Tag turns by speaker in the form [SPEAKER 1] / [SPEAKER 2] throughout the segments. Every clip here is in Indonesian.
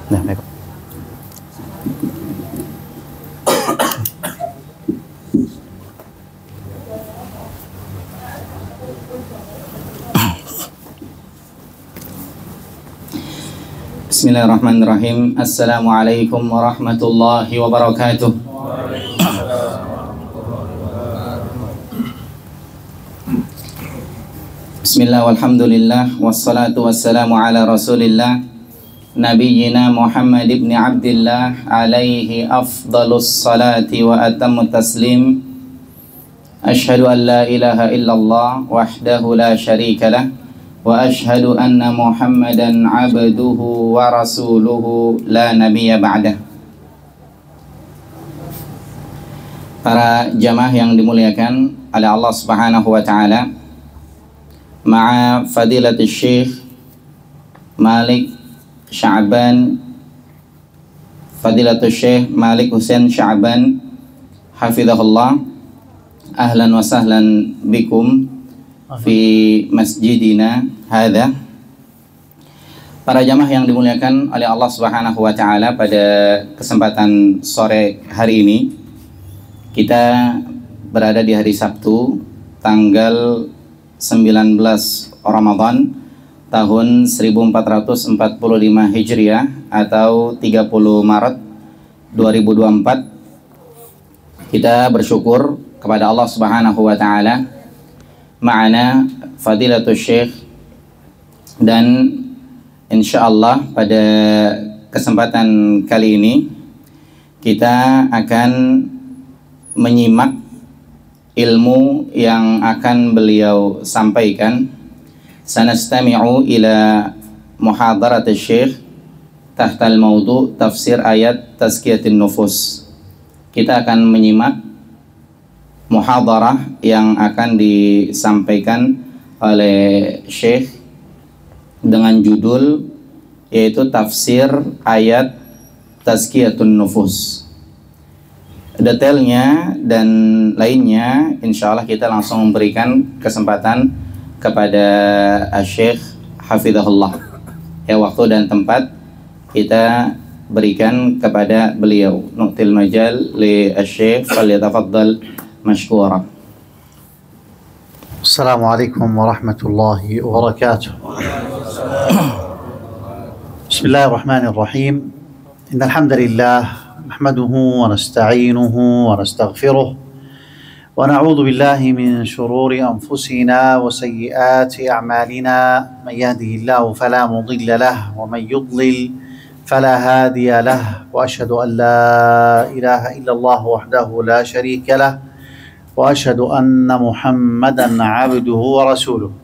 [SPEAKER 1] Nah, baik. Bismillahirrahmanirrahim. Assalamualaikum warahmatullahi wabarakatuh. Bismillah walhamdulillah wassalatu wassalamu ala rasulillah Nabiyyina Muhammad ibn Abdillah alaihi afdalus salati wa atammu taslim. Ashhadu an la ilaha illallah wahdahu la syarika lah wa ashhadu anna Muhammadan abduhu wa rasuluhu la nabiyya ba'dah. Para jamaah yang dimuliakan oleh Allah Subhanahu wa taala, ma'a fadilatul Syekh Malik Sya'ban, Fadilatul Syekh Malik Husain Sya'ban hafizahullah, ahlan wa sahlan bikum fi masjidina hadha. Para jamaah yang dimuliakan oleh Allah Subhanahu wa taala, pada kesempatan sore hari ini kita berada di hari Sabtu tanggal 19 Ramadan tahun 1445 Hijriah atau 30 Maret 2024. Kita bersyukur kepada Allah Subhanahu wa taala, ma'ana Fadilatul Syekh, dan insyaallah pada kesempatan kali ini kita akan menyimak ilmu yang akan beliau sampaikan. Sanastami'u ila muhadarat Syekh tahtal maudu tafsir ayat tazkiyatin nufus. Kita akan menyimak muhadarah yang akan disampaikan oleh Syekh dengan judul yaitu tafsir ayat tazkiyatun nufus. Detailnya dan lainnya insyaallah kita langsung memberikan kesempatan kepada Syekh hafizahullah. Ya, waktu dan tempat kita berikan kepada beliau. Nu'til majal li Syekh, falyatafaddal mashkura.
[SPEAKER 2] Assalamualaikum warahmatullahi wabarakatuh. Bismillahirrahmanirrahim. Innal hamdalillah nahmaduhu wa nasta'inuhu wa nastaghfiruh wa na'udzu billahi min shururi anfusina wa sayyiati a'malina. Man yahdihillahu fala mudilla lahu wa man yudlil fala hadiya lahu. Wa ashhadu an la ilaha illallah wahdahu la syarika lahu wa ashhadu anna Muhammadan 'abduhu wa rasuluh.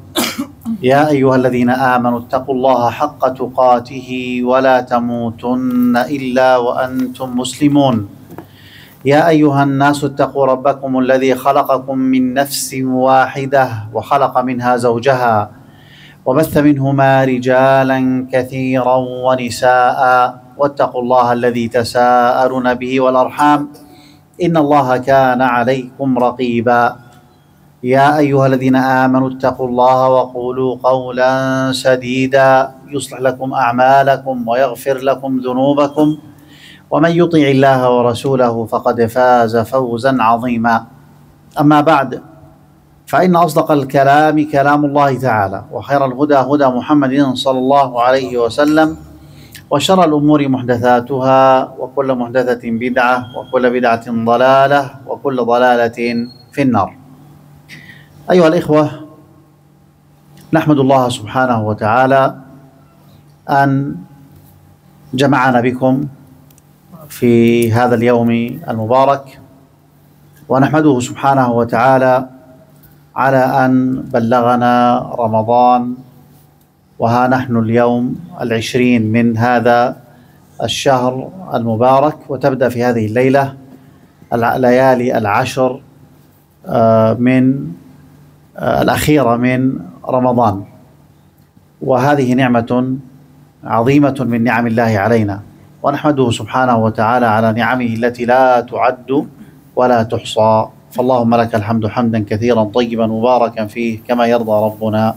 [SPEAKER 2] يا أيها الذين آمنوا اتقوا الله حق تقاته ولا تموتن إلا وأنتم مسلمون. يا أيها الناس اتقوا ربكم الذي خلقكم من نفس واحدة وخلق منها زوجها وبث منهما رجالا كثيرا ونساء واتقوا الله الذي تساءلون به والأرحام إن الله كان عليكم رقيبا. يا أيها الذين آمنوا اتقوا الله وقولوا قولا سديدا يصلح لكم أعمالكم ويغفر لكم ذنوبكم ومن يطع الله ورسوله فقد فاز فوزا عظيما. أما بعد، فإن أصدق الكلام كلام الله تعالى، وخير الهدى هدى محمد صلى الله عليه وسلم، وشر الأمور محدثاتها، وكل محدثة بدعة، وكل بدعة ضلالة، وكل ضلالة في النار. أيها الإخوة، نحمد الله سبحانه وتعالى أن جمعنا بكم في هذا اليوم المبارك، ونحمده سبحانه وتعالى على أن بلغنا رمضان، وها نحن اليوم 20 من هذا الشهر المبارك، وتبدأ في هذه الليلة الليالي 10 من الأخيرة من رمضان، وهذه نعمة عظيمة من نعم الله علينا، ونحمده سبحانه وتعالى على نعمه التي لا تعد ولا تحصى. فاللهم لك الحمد حمدا كثيرا طيبا مباركا فيه كما يرضى ربنا.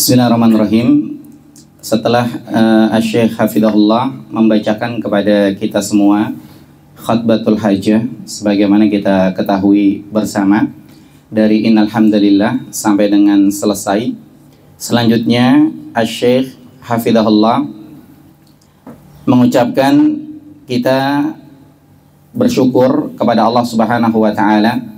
[SPEAKER 1] Bismillahirrahmanirrahim. Setelah Syekh Hafidhahullah membacakan kepada kita semua khutbatul hajah, sebagaimana kita ketahui bersama dari innal hamdalillah sampai dengan selesai. Selanjutnya Syekh Hafidhahullah mengucapkan kita bersyukur kepada Allah Subhanahu wa taala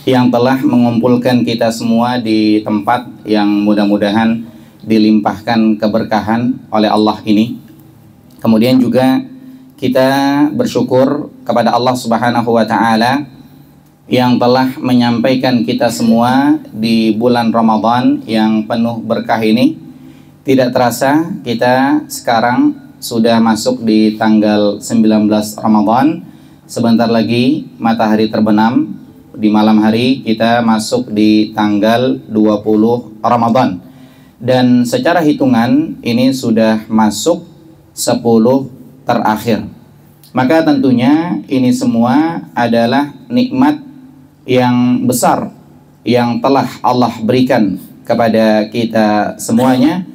[SPEAKER 1] yang telah mengumpulkan kita semua di tempat yang mudah-mudahan dilimpahkan keberkahan oleh Allah ini. Kemudian juga kita bersyukur kepada Allah Subhanahu wa taala yang telah menyampaikan kita semua di bulan Ramadan yang penuh berkah ini. Tidak terasa kita sekarang sudah masuk di tanggal 19 Ramadan. Sebentar lagi matahari terbenam. Di malam hari kita masuk di tanggal 20 Ramadan. Dan secara hitungan ini sudah masuk 10 terakhir. Maka tentunya ini semua adalah nikmat yang besar yang telah Allah berikan kepada kita semuanya,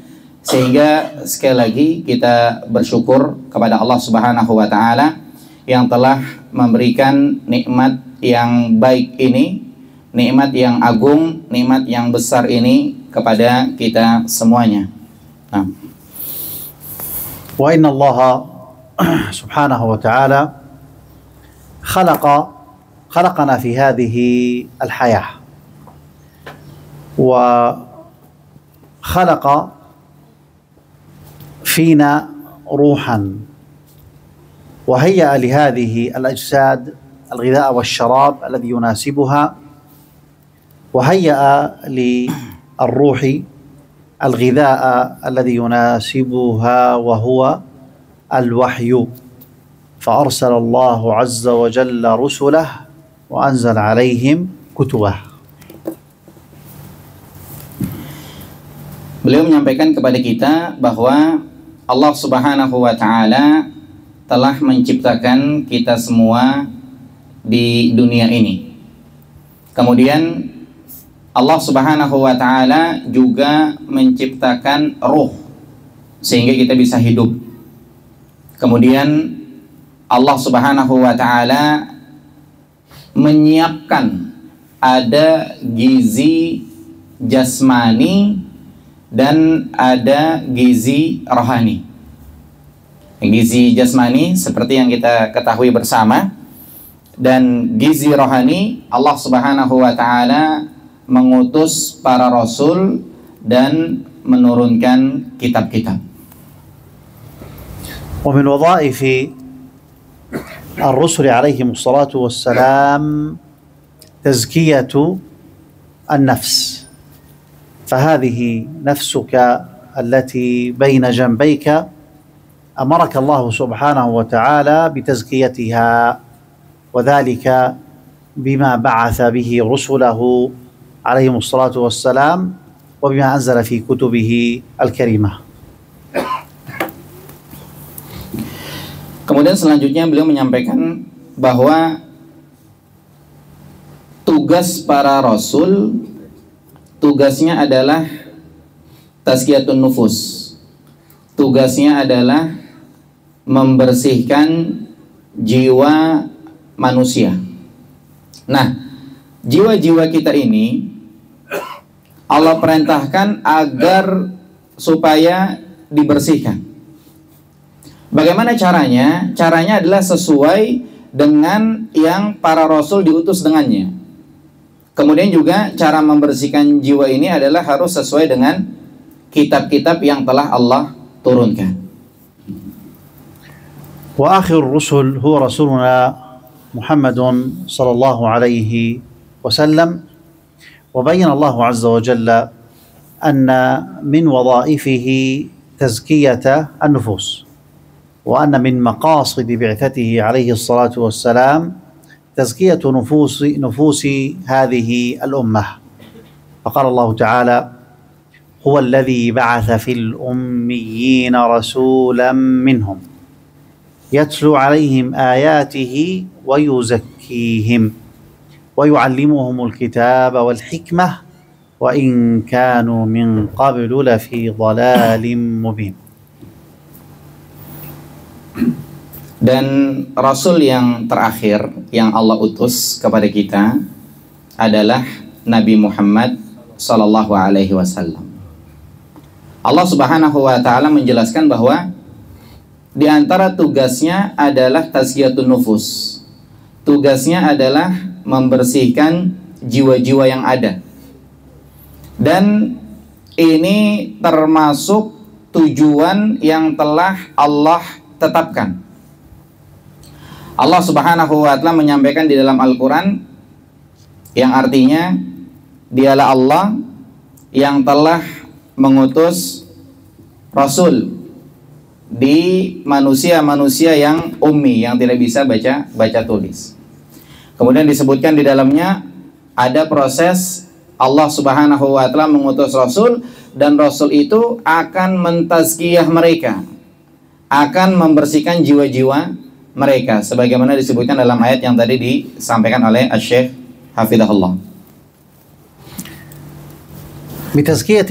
[SPEAKER 1] sehingga sekali lagi kita bersyukur kepada Allah Subhanahu wa taala yang telah memberikan nikmat yang baik ini, nikmat yang agung, nikmat yang besar ini kepada kita semuanya. Nah.
[SPEAKER 2] Wa inna Allah subhanahu wa ta'ala خلقنا في هذه الحياة وخلق فينا روحا وهيأ لهذه الأجساد الغذاء والشراب الذي يناسبها وهيأ للروح الغذاء الذي يناسبها وهو الوحي فأرسل الله عز وجل رسله وأنزل عليهم كتبه.
[SPEAKER 1] Beliau menyampaikan kepada kita bahwa Allah Subhanahu wa taala telah menciptakan kita semua di dunia ini. Kemudian Allah Subhanahu wa taala juga menciptakan ruh sehingga kita bisa hidup. Kemudian Allah Subhanahu wa taala menyiapkan ada gizi jasmani dan ada gizi rohani. Gizi jasmani seperti yang kita ketahui bersama, dan gizi rohani Allah Subhanahu wa taala mengutus para rasul dan menurunkan kitab-kitab.
[SPEAKER 2] ومن وظائف الرسل عليهم الصلاة والسلام تزكية النفس، فهذه نفسك التي بين جنبيك أمرك الله سبحانه وتعالى بتزكيتها، وذلك بما بعث به رسله عليهم الصلاة والسلام وبما أنزل في كتبه الكريمة.
[SPEAKER 1] Kemudian selanjutnya beliau menyampaikan bahwa tugas para rasul, tugasnya adalah tazkiyatun nufus. Tugasnya adalah membersihkan jiwa manusia. Nah, jiwa-jiwa kita ini Allah perintahkan agar supaya dibersihkan. Bagaimana caranya? Caranya adalah sesuai dengan yang para rasul diutus dengannya. Kemudian juga cara membersihkan jiwa ini adalah harus sesuai dengan kitab-kitab yang telah Allah turunkan.
[SPEAKER 2] Wa akhir rusul huwa rasuluna Muhammadun sallallahu alaihi wasallam, wa bayyana Allah azza wa jalla anna min wadhaifihi tazkiyata an-nufus. وأن من مقاصد بعثته عليه الصلاة والسلام تزكية نفوس هذه الأمة، فقال الله تعالى: هو الذي بعث في الأميين رسولا منهم يتلو عليهم آياته ويزكيهم ويعلمهم الكتاب والحكمة وإن كانوا من قبل لفي ضلال مبين.
[SPEAKER 1] Dan Rasul yang terakhir yang Allah utus kepada kita adalah Nabi Muhammad Sallallahu Alaihi Wasallam. Allah Subhanahu Wa Taala menjelaskan bahwa di antara tugasnya adalah tazkiyatun nufus. Tugasnya adalah membersihkan jiwa-jiwa yang ada. Dan ini termasuk tujuan yang telah Allah tetapkan. Allah Subhanahu wa Ta'ala menyampaikan di dalam Al-Quran yang artinya dialah Allah yang telah mengutus Rasul di manusia-manusia yang ummi, yang tidak bisa baca tulis. Kemudian disebutkan di dalamnya ada proses Allah Subhanahu wa Ta'ala mengutus Rasul, dan Rasul itu akan mentazkiyah mereka, akan membersihkan jiwa-jiwa mereka, sebagaimana disebutkan dalam ayat yang tadi disampaikan oleh Asy-Syaikh Hafizahullah.
[SPEAKER 2] بتزكية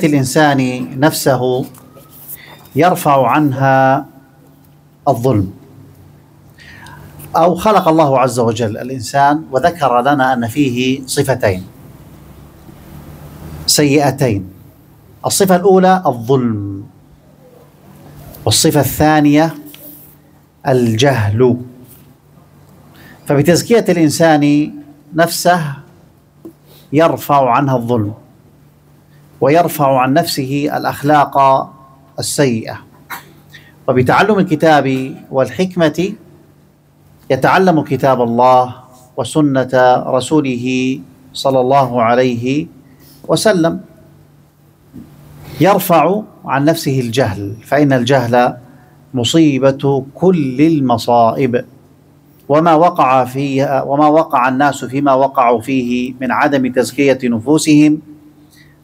[SPEAKER 2] الإنسان نفسه يرفع عنها الظلم. أو خلق الله عز وجل الإنسان وذكر لنا أن فيه صفتين سيئتين. الصفة الأولى الظلم، والصفة الثانية الجهل. فبتزكية الإنسان نفسه يرفع عنها الظلم ويرفع عن نفسه الأخلاق السيئة. وبتعلم الكتاب والحكمة يتعلم كتاب الله وسنة رسوله صلى الله عليه وسلم. يرفع عن نفسه الجهل، فإن الجهل مصيبة كل المصائب، وما وقع الناس فيما وقعوا فيه من عدم تزكية نفوسهم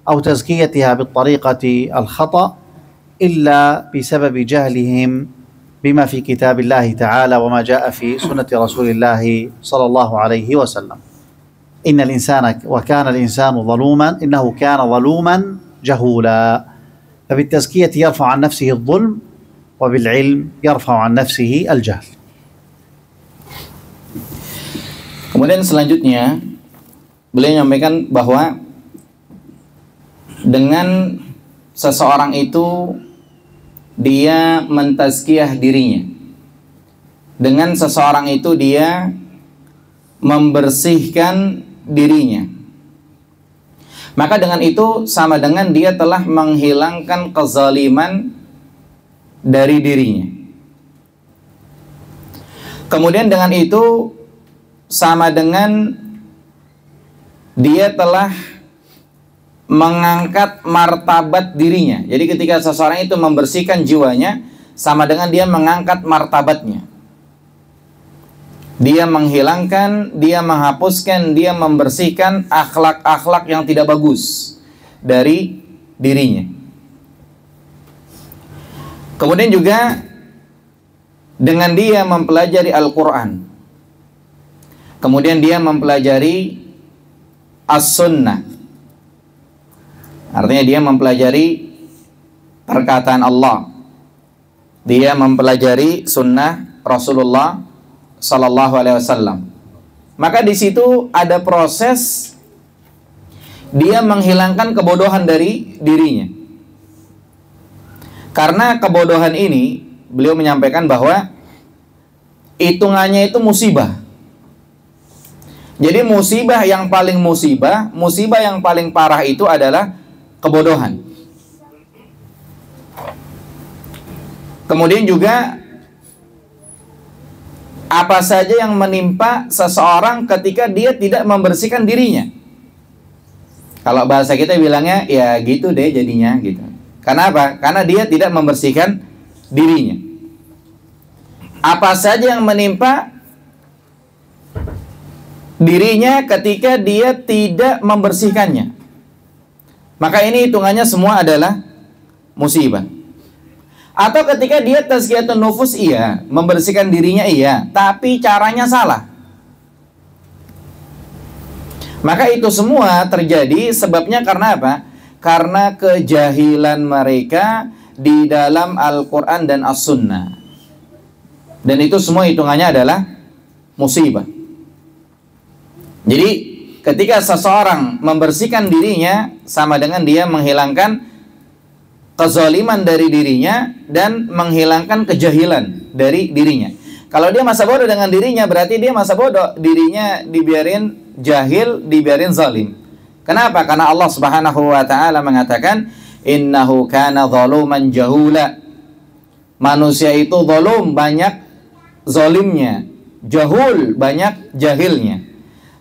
[SPEAKER 2] أو تزكيتها بالطريقة الخطأ إلا بسبب جهلهم بما في كتاب الله تعالى وما جاء في سنة رسول الله صلى الله عليه وسلم. إن الإنسان وكان الإنسان ظلوما، إنه كان ظلوما جهولا. فبالتزكية يرفع عن نفسه الظلم، وبالعلم يرفع عن نفسه الجهل.
[SPEAKER 1] Kemudian selanjutnya beliau menyampaikan bahwa dengan seseorang itu dia mentazkiyah dirinya, dengan seseorang itu dia membersihkan dirinya, maka dengan itu sama dengan dia telah menghilangkan kezaliman dari dirinya. Kemudian dengan itu sama dengan dia telah mengangkat martabat dirinya. Jadi ketika seseorang itu membersihkan jiwanya, sama dengan dia mengangkat martabatnya. Dia menghilangkan, dia menghapuskan, dia membersihkan akhlak-akhlak yang tidak bagus dari dirinya. Kemudian juga dengan dia mempelajari Al-Quran, kemudian dia mempelajari As-Sunnah, artinya dia mempelajari perkataan Allah, dia mempelajari sunnah Rasulullah Sallallahu Alaihi Wasallam. Maka di situ ada proses dia menghilangkan kebodohan dari dirinya. Karena kebodohan ini beliau menyampaikan bahwa hitungannya itu musibah. Jadi musibah yang paling musibah yang paling parah itu adalah kebodohan. Kemudian juga apa saja yang menimpa seseorang ketika dia tidak membersihkan dirinya. Kalau bahasa kita bilangnya ya gitu deh jadinya gitu. Karena apa? Karena dia tidak membersihkan dirinya. Apa saja yang menimpa dirinya ketika dia tidak membersihkannya, maka ini hitungannya semua adalah musibah. Atau ketika dia tazkiyatun nufus, iya, membersihkan dirinya iya, tapi caranya salah. Maka itu semua terjadi sebabnya karena apa? Karena kejahilan mereka di dalam Al-Quran dan As-Sunnah. Dan itu semua hitungannya adalah musibah. Jadi ketika seseorang membersihkan dirinya, sama dengan dia menghilangkan kezaliman dari dirinya dan menghilangkan kejahilan dari dirinya. Kalau dia masa bodoh dengan dirinya, berarti dia masa bodoh, dirinya dibiarin jahil, dibiarin zalim. Kenapa? Karena Allah Subhanahu wa taala mengatakan, innahu kana zaluman jahula. Manusia itu zalum, banyak zalimnya, jahul, banyak jahilnya.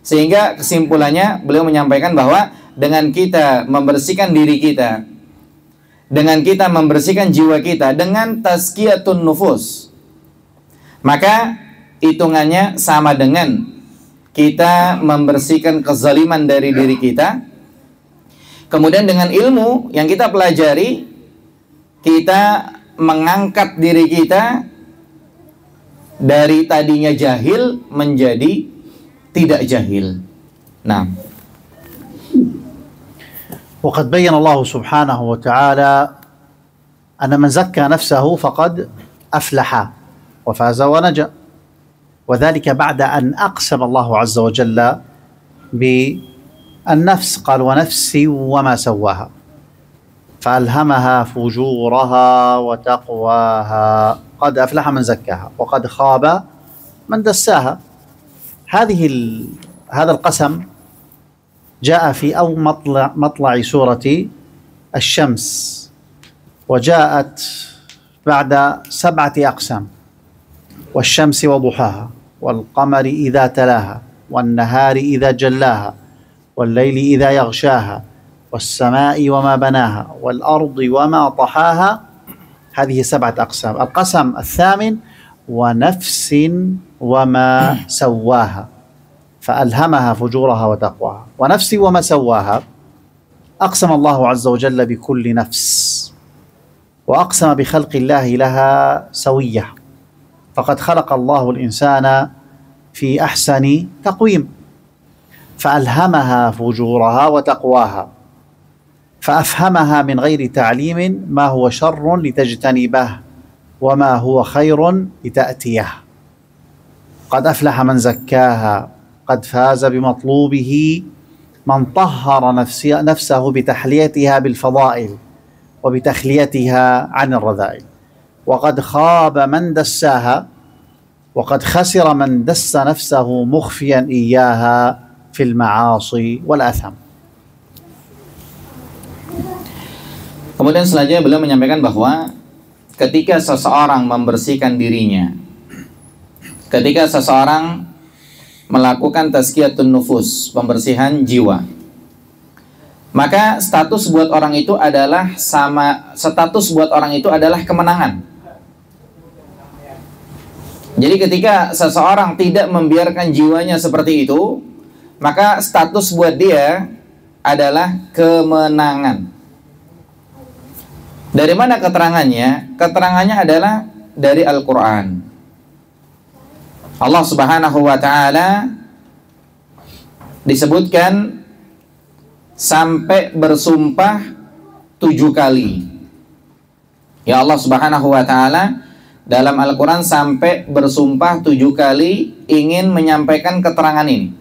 [SPEAKER 1] Sehingga kesimpulannya beliau menyampaikan bahwa dengan kita membersihkan diri kita, dengan kita membersihkan jiwa kita dengan tazkiyatun nufus, maka hitungannya sama dengan kita membersihkan kezaliman dari diri kita. Kemudian dengan ilmu yang kita pelajari, kita mengangkat diri kita dari tadinya jahil menjadi tidak jahil. Nah,
[SPEAKER 2] وقد بين الله سبحانه وتعالى أن من زكى نفسه فقد أفلح وفاز ونجا، وذلك بعد أن أقسم الله عز وجل بالنفس، قال ونفس وما سواها فألهمها فجورها وتقواها قد أفلح من زكاها وقد خاب من دساها. هذا القسم جاء في مطلع سورة الشمس، وجاءت بعد 7 أقسام: والشمس وضحاها، والقمر إذا تلاها، والنهار إذا جلاها، والليل إذا يغشاها، والسماء وما بناها، والأرض وما طحاها. هذه 7 أقسام. القسم الثامن: ونفس وما سواها فألهمها فجورها وتقواها. ونفس وما سواها أقسم الله عز وجل بكل نفس، وأقسم بخلق الله لها سوية، فقد خلق الله الإنسان في أحسن تقويم، فألهمها فجورها وتقواها، فأفهمها من غير تعليم ما هو شر لتجتنبه وما هو خير لتأتيه. قد أفلح من زكاها، قد فاز بمطلوبه من طهر نفسه بتحليتها بالفضائل وبتخليتها عن الرذائل، وقد خاب من دساها، وقد خسر من دس نفسه مخفيا إياها في المعاصي والآثام.
[SPEAKER 1] Kemudian selanjutnya beliau menyampaikan bahwa ketika seseorang membersihkan dirinya, ketika seseorang melakukan tazkiyatun nufus, pembersihan jiwa, maka status buat orang itu adalah kemenangan. Jadi ketika seseorang tidak membiarkan jiwanya seperti itu, maka status buat dia adalah kemenangan. Dari mana keterangannya? Keterangannya adalah dari Al-Quran. Allah Subhanahu wa ta'ala disebutkan sampai bersumpah 7 kali. Ya, Allah Subhanahu wa ta'ala dalam Al-Quran sampai bersumpah 7 kali ingin menyampaikan keterangan ini.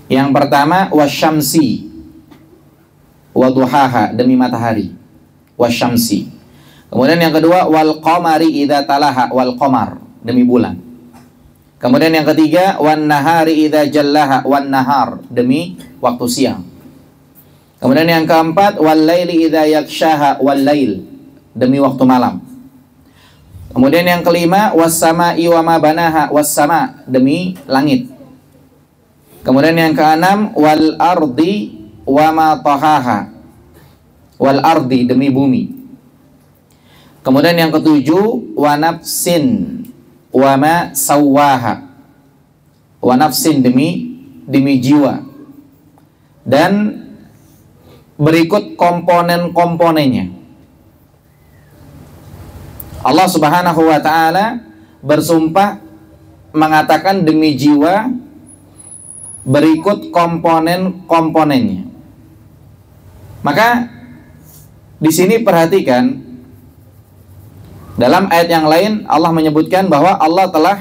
[SPEAKER 1] Yang pertama, wasyamsi waduhaha, demi matahari, wasyamsi. Kemudian yang kedua, wal qamari idza talaha, wal qamar, demi bulan. Kemudian yang ketiga, wan nahari idza jallaha, wan nahar, demi waktu siang. Kemudian yang keempat, wal laili idza yakshaha, wal lail, demi waktu malam. Kemudian yang kelima, was sama'i wa ma banaha, was sama, demi langit. Kemudian yang keenam, wal ardi wa ma tahaha, wal ardi, demi bumi. Kemudian yang ketujuh, wa nafsin wa ma sawwaha, wa nafsin, demi jiwa. Dan berikut komponen-komponennya. Allah Subhanahu wa ta'ala bersumpah mengatakan demi jiwa, berikut komponen-komponennya. Maka di sini perhatikan, dalam ayat yang lain Allah menyebutkan bahwa Allah telah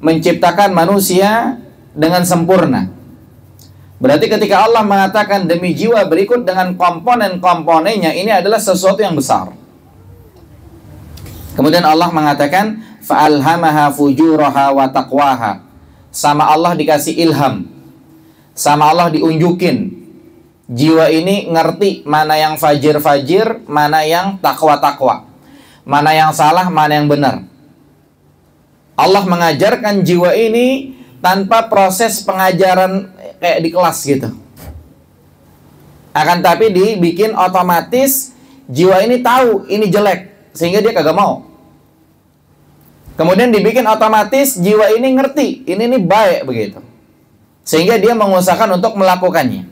[SPEAKER 1] menciptakan manusia dengan sempurna. Berarti ketika Allah mengatakan demi jiwa berikut dengan komponen-komponennya, ini adalah sesuatu yang besar. Kemudian Allah mengatakan fa'alhamaha fujuraha wa taqwaha. Sama Allah dikasih ilham, sama Allah diunjukin. Jiwa ini ngerti mana yang fajir-fajir, mana yang takwa-takwa, mana yang salah, mana yang benar. Allah mengajarkan jiwa ini tanpa proses pengajaran kayak di kelas gitu. Akan tapi dibikin otomatis, jiwa ini tahu ini jelek, sehingga dia kagak mau. Kemudian dibikin otomatis, jiwa ini ngerti ini baik begitu, sehingga dia mengusahakan untuk melakukannya.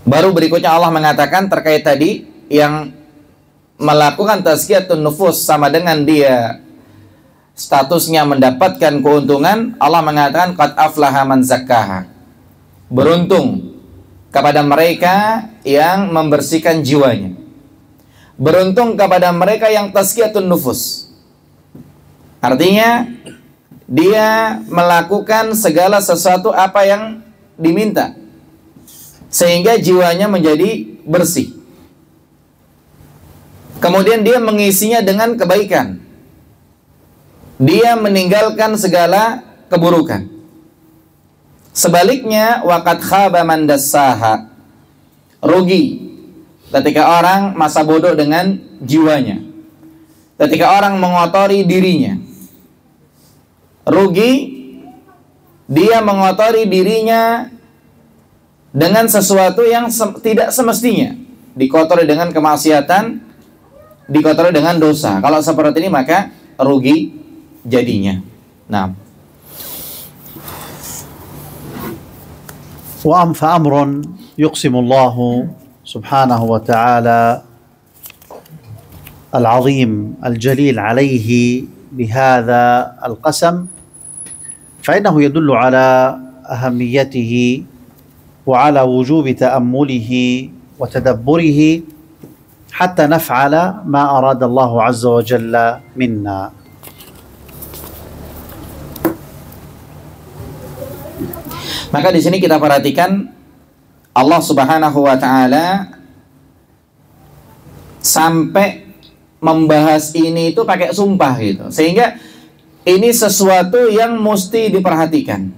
[SPEAKER 1] Baru berikutnya Allah mengatakan terkait tadi yang melakukan tazkiyatun nufus sama dengan dia statusnya mendapatkan keuntungan. Allah mengatakan qad aflaha man zakkaha. Beruntung kepada mereka yang membersihkan jiwanya. Beruntung kepada mereka yang tazkiyatun nufus. Artinya dia melakukan segala sesuatu apa yang diminta, sehingga jiwanya menjadi bersih. Kemudian dia mengisinya dengan kebaikan. Dia meninggalkan segala keburukan. Sebaliknya, waqad khaba man dassaha. Rugi ketika orang masa bodoh dengan jiwanya. Ketika orang mengotori dirinya. Rugi dia mengotori dirinya dengan sesuatu yang tidak semestinya. Dikotori dengan kemaksiatan, dikotori dengan dosa. Kalau seperti ini maka rugi jadinya. Nah,
[SPEAKER 2] فأمر يقسم الله سبحانه وتعالى العظيم الجليل عليه بهذا القسم، فإنه يدل على أهميته وعلى وجوب تأمله وتدبره حتى نفعل ما أراد الله عز وجل منا.
[SPEAKER 1] Maka di sini kita perhatikan Allah Subhanahu wa taala sampai membahas ini itu pakai sumpah gitu. Sehingga ini sesuatu yang mesti diperhatikan.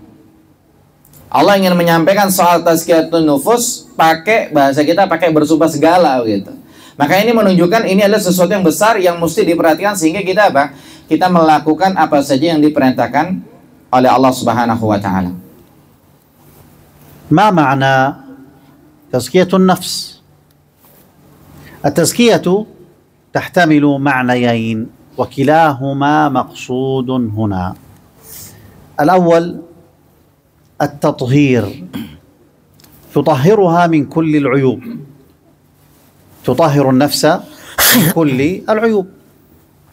[SPEAKER 1] Allah ingin menyampaikan soal tazkiyatun nufus pakai bahasa kita, pakai bersumpah segala gitu. Maka ini menunjukkan ini adalah sesuatu yang besar yang mesti diperhatikan, sehingga kita apa? Kita melakukan apa saja yang diperintahkan oleh Allah Subhanahu wa taala.
[SPEAKER 2] ما معنى تزكية النفس؟ التزكية تحتمل معنيين وكلاهما مقصود هنا. الأول التطهير، تطهرها من كل العيوب، تطهر النفس من كل العيوب،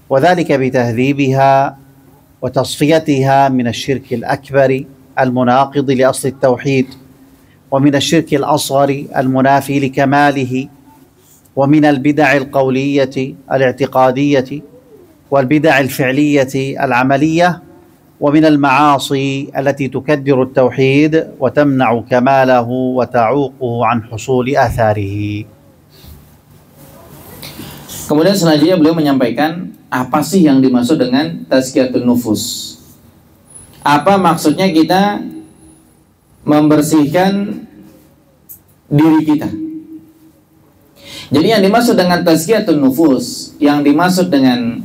[SPEAKER 2] وذلك بتهذيبها وتصفيتها من الشرك الأكبر المناقض لأصل التوحيد، ومن الشرك الأصغر المنافي لكماله، ومن البدع القولية الاعتقادية، والبدع الفعلية العملية، ومن المعاصي التي تكدر التوحيد وتمنع كماله وتعوقه عن حصول آثاره.
[SPEAKER 1] Kemudian selanjutnya beliau menyampaikan apa sih yang dimaksud dengan tazkiyatun nufus. Apa maksudnya kita membersihkan diri kita. Jadi yang dimaksud dengan tazkiyatun nufus, yang dimaksud dengan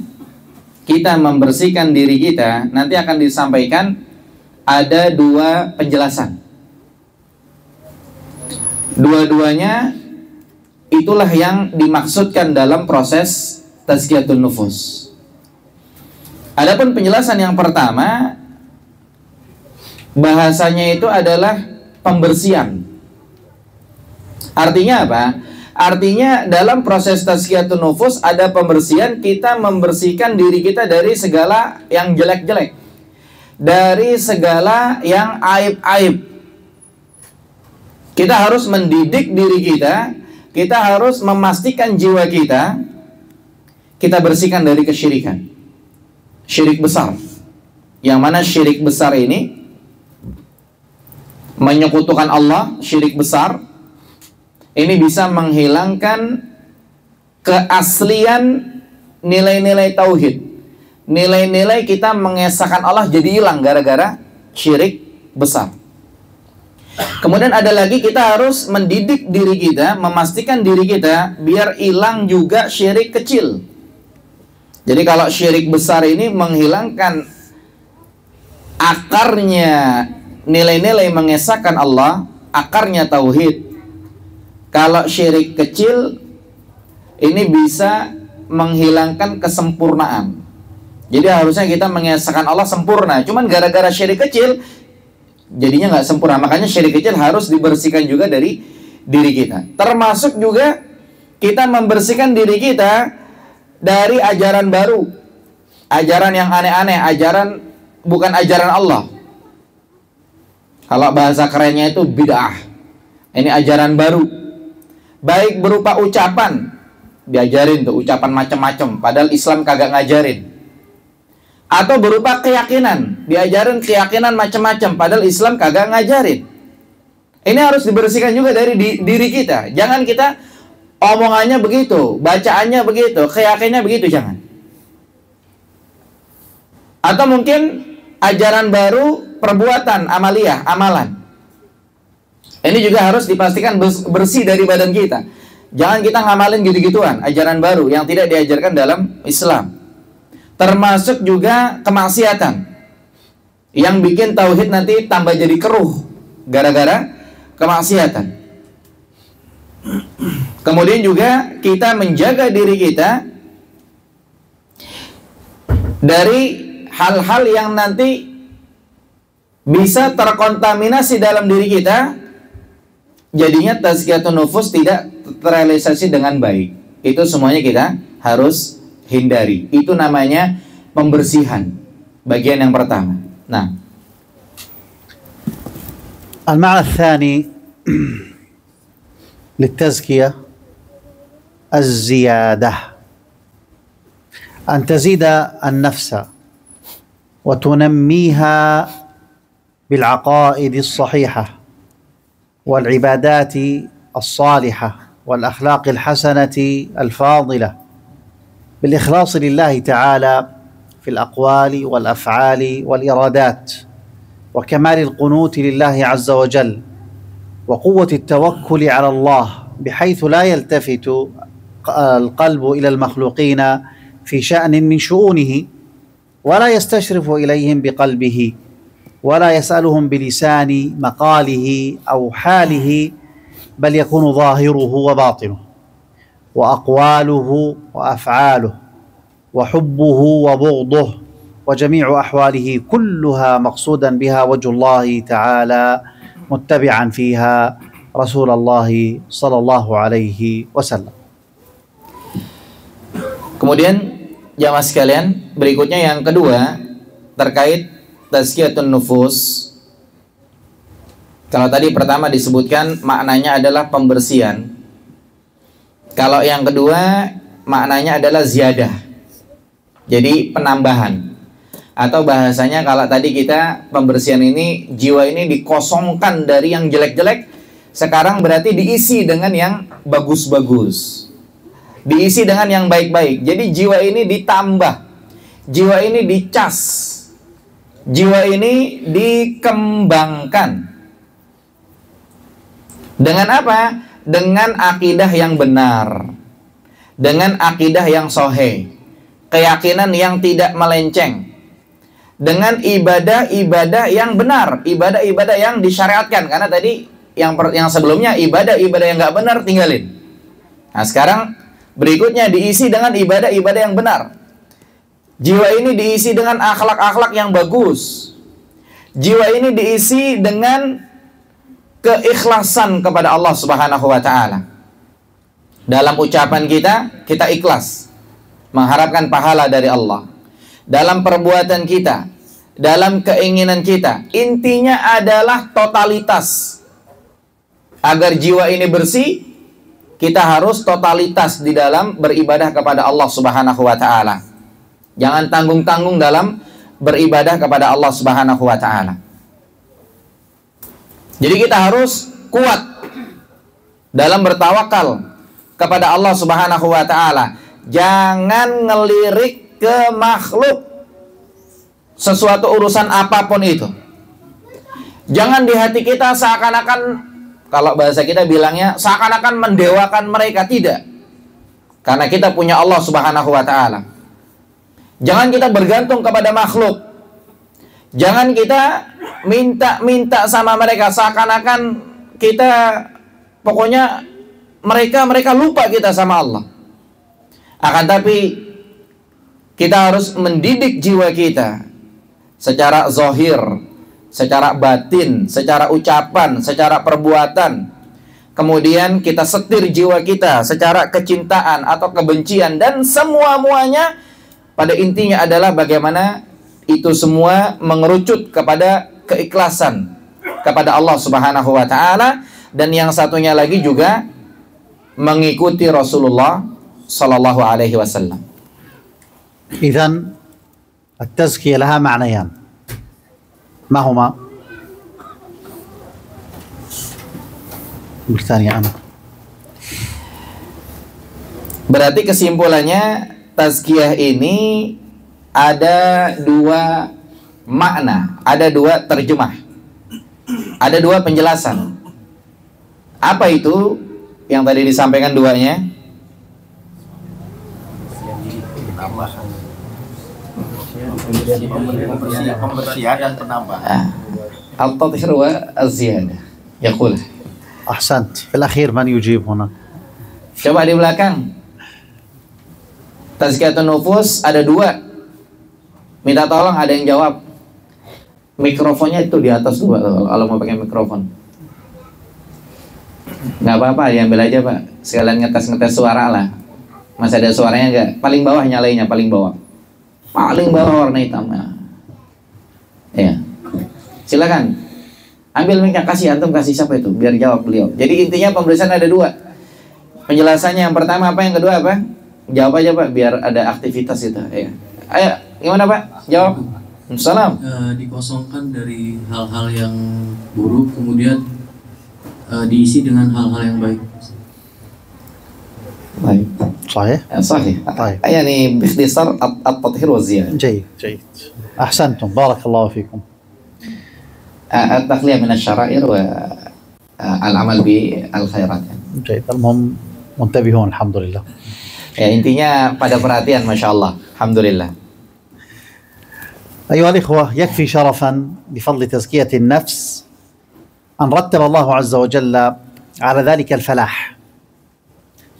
[SPEAKER 1] kita membersihkan diri kita, nanti akan disampaikan ada dua penjelasan. Dua-duanya itulah yang dimaksudkan dalam proses tazkiyatun nufus. Adapun penjelasan yang pertama, bahasanya itu adalah pembersihan. Artinya apa? Artinya dalam proses tazkiyatun nufus ada pembersihan, kita membersihkan diri kita dari segala yang jelek-jelek. dari segala yang aib-aib. Kita harus mendidik diri kita, kita harus memastikan jiwa kita bersihkan dari kesyirikan. Syirik besar. Yang mana syirik besar ini menyekutukan Allah, syirik besar ini bisa menghilangkan keaslian nilai-nilai tauhid. Nilai-nilai kita mengesahkan Allah jadi hilang gara-gara syirik besar. Kemudian ada lagi, kita harus mendidik diri kita, memastikan diri kita biar hilang juga syirik kecil. Jadi kalau syirik besar ini menghilangkan akarnya nilai-nilai mengesahkan Allah, akarnya tauhid. Kalau syirik kecil ini bisa menghilangkan kesempurnaan. Jadi harusnya kita mengesahkan Allah sempurna. Cuman gara-gara syirik kecil jadinya nggak sempurna. Makanya syirik kecil harus dibersihkan juga dari diri kita. Termasuk juga kita membersihkan diri kita dari ajaran baru, ajaran yang aneh-aneh, ajaran bukan ajaran Allah. Kalau bahasa kerennya itu bid'ah. Ini ajaran baru. Baik berupa ucapan, diajarin tuh ucapan macam-macam, padahal Islam kagak ngajarin. Atau berupa keyakinan, diajarin keyakinan macam-macam, padahal Islam kagak ngajarin. Ini harus dibersihkan juga dari diri kita. Jangan kita omongannya begitu, bacaannya begitu, keyakinannya begitu, jangan. Atau mungkin ajaran baru, perbuatan, amaliyah, amalan. Ini juga harus dipastikan bersih dari badan kita. Jangan kita ngamalin gitu-gituan, ajaran baru yang tidak diajarkan dalam Islam. Termasuk juga kemaksiatan yang bikin tauhid nanti tambah jadi keruh gara-gara kemaksiatan. Kemudian juga kita menjaga diri kita dari hal-hal yang nanti bisa terkontaminasi dalam diri kita, jadinya tazkiyatun nufus tidak terrealisasi dengan baik. Itu semuanya kita harus hindari. Itu namanya pembersihan, bagian yang pertama. Nah,
[SPEAKER 2] المعنى الثاني للتزكية الزيادة، أن تزيد النفس وتنميها بالعقائد الصحيحة والعبادات الصالحة والأخلاق الحسنة الفاضلة، بالإخلاص لله تعالى في الأقوال والأفعال والإرادات، وكمال القنوت لله عز وجل، وقوة التوكل على الله بحيث لا يلتفت القلب إلى المخلوقين في شأن من شؤونه، ولا يستشرف إليهم بقلبه، ولا يسألهم بلسان مقاله أو حاله، بل يكون ظاهره وباطنه وأقواله وأفعاله وحبه وبغضه وجميع أحواله كلها مقصودا بها وجه الله تعالى، متبعا فيها رسول الله صلى الله عليه وسلم.
[SPEAKER 1] Kemudian jamaah sekalian, berikutnya yang kedua terkait tazkiyatun nufus. Kalau tadi pertama disebutkan maknanya adalah pembersihan. Kalau yang kedua maknanya adalah ziyadah. Jadi penambahan. Atau bahasanya kalau tadi kita pembersihan ini, jiwa ini dikosongkan dari yang jelek-jelek, sekarang berarti diisi dengan yang bagus-bagus. Diisi dengan yang baik-baik. Jadi jiwa ini ditambah. Jiwa ini dicas. Jiwa ini dikembangkan. Dengan apa? Dengan akidah yang benar, dengan akidah yang sahih, keyakinan yang tidak melenceng, dengan ibadah-ibadah yang benar, ibadah-ibadah yang disyariatkan. Karena tadi yang sebelumnya ibadah-ibadah yang nggak benar tinggalin. Nah sekarang berikutnya diisi dengan ibadah-ibadah yang benar. Jiwa ini diisi dengan akhlak-akhlak yang bagus. Jiwa ini diisi dengan keikhlasan kepada Allah Subhanahu wa taala. Dalam ucapan kita ikhlas mengharapkan pahala dari Allah. Dalam perbuatan kita dalam keinginan kita. Intinya adalah totalitas. Agar jiwa ini bersih, kita harus totalitas di dalam beribadah kepada Allah Subhanahu wa taala. Jangan tanggung-tanggung dalam beribadah kepada Allah Subhanahu wa taala. Jadi kita harus kuat dalam bertawakal kepada Allah Subhanahu wa taala. Jangan ngelirik ke makhluk sesuatu urusan apapun itu. Jangan di hati kita seakan-akan, kalau bahasa kita bilangnya, seakan-akan mendewakan mereka. Tidak. Karena kita punya Allah Subhanahu wa taala. Jangan kita bergantung kepada makhluk. Jangan kita minta sama mereka seakan-akan kita, pokoknya mereka lupa kita sama Allah. Akan tapi kita harus mendidik jiwa kita secara zahir, secara batin, secara ucapan, secara perbuatan. Kemudian kita setir jiwa kita secara kecintaan atau kebencian, dan semua-muanya pada intinya adalah bagaimana itu semua mengerucut kepada keikhlasan kepada Allah Subhanahu wa taala, dan yang satunya lagi juga mengikuti Rasulullah sallallahu alaihi wasallam.
[SPEAKER 2] إذن التزكية لها معنيان، ما هما؟ الثانية أنا.
[SPEAKER 1] Berarti kesimpulannya, tazkiyah ini ada dua makna, ada dua terjemah, ada dua penjelasan. Apa itu yang tadi disampaikan duanya?
[SPEAKER 3] Pembersihan dan penambahan.
[SPEAKER 1] Al-tathhir wa az-ziyadah. Yaqul.
[SPEAKER 2] أحسنت. في الأخير من يجيب هنا؟
[SPEAKER 1] Coba di belakang. Tazkiyatun nufus ada dua. Minta tolong ada yang jawab. Mikrofonnya itu di atas dua kalau mau pakai mikrofon. Nggak apa-apa, diambil aja Pak. Sekalian ngetes suara lah. Masih ada suaranya nggak? Paling bawah nyalainnya, paling bawah. Paling bawah warna hitam. Ya. Silakan. Ambil mic-nya, kasih antum, kasih siapa itu biar jawab beliau. Jadi intinya pemeriksaan ada dua. Penjelasannya yang pertama apa, yang kedua apa? Jawab aja Pak biar ada aktivitas itu. Ya. Ayo, gimana Pak? Jawab. Salam.
[SPEAKER 4] Dikosongkan dari hal-hal yang buruk, kemudian diisi dengan hal-hal yang baik.
[SPEAKER 1] Baik.
[SPEAKER 2] صحيح؟
[SPEAKER 1] صحيح.
[SPEAKER 2] طيب.
[SPEAKER 1] يعني باختصار التطهير والزيادة.
[SPEAKER 2] جيد جيد. أحسنتم، بارك الله فيكم.
[SPEAKER 1] التخلية من الشرائر والعمل بالخيرات.
[SPEAKER 2] جيد. المهم منتبهون الحمد لله.
[SPEAKER 1] Ya, intinya pada perhatian, masya Allah, alhamdulillah.
[SPEAKER 2] أيها الإخوة، يكفي شرفا بفضل تزكية النفس أن رتب الله عز وجل على ذلك الفلاح.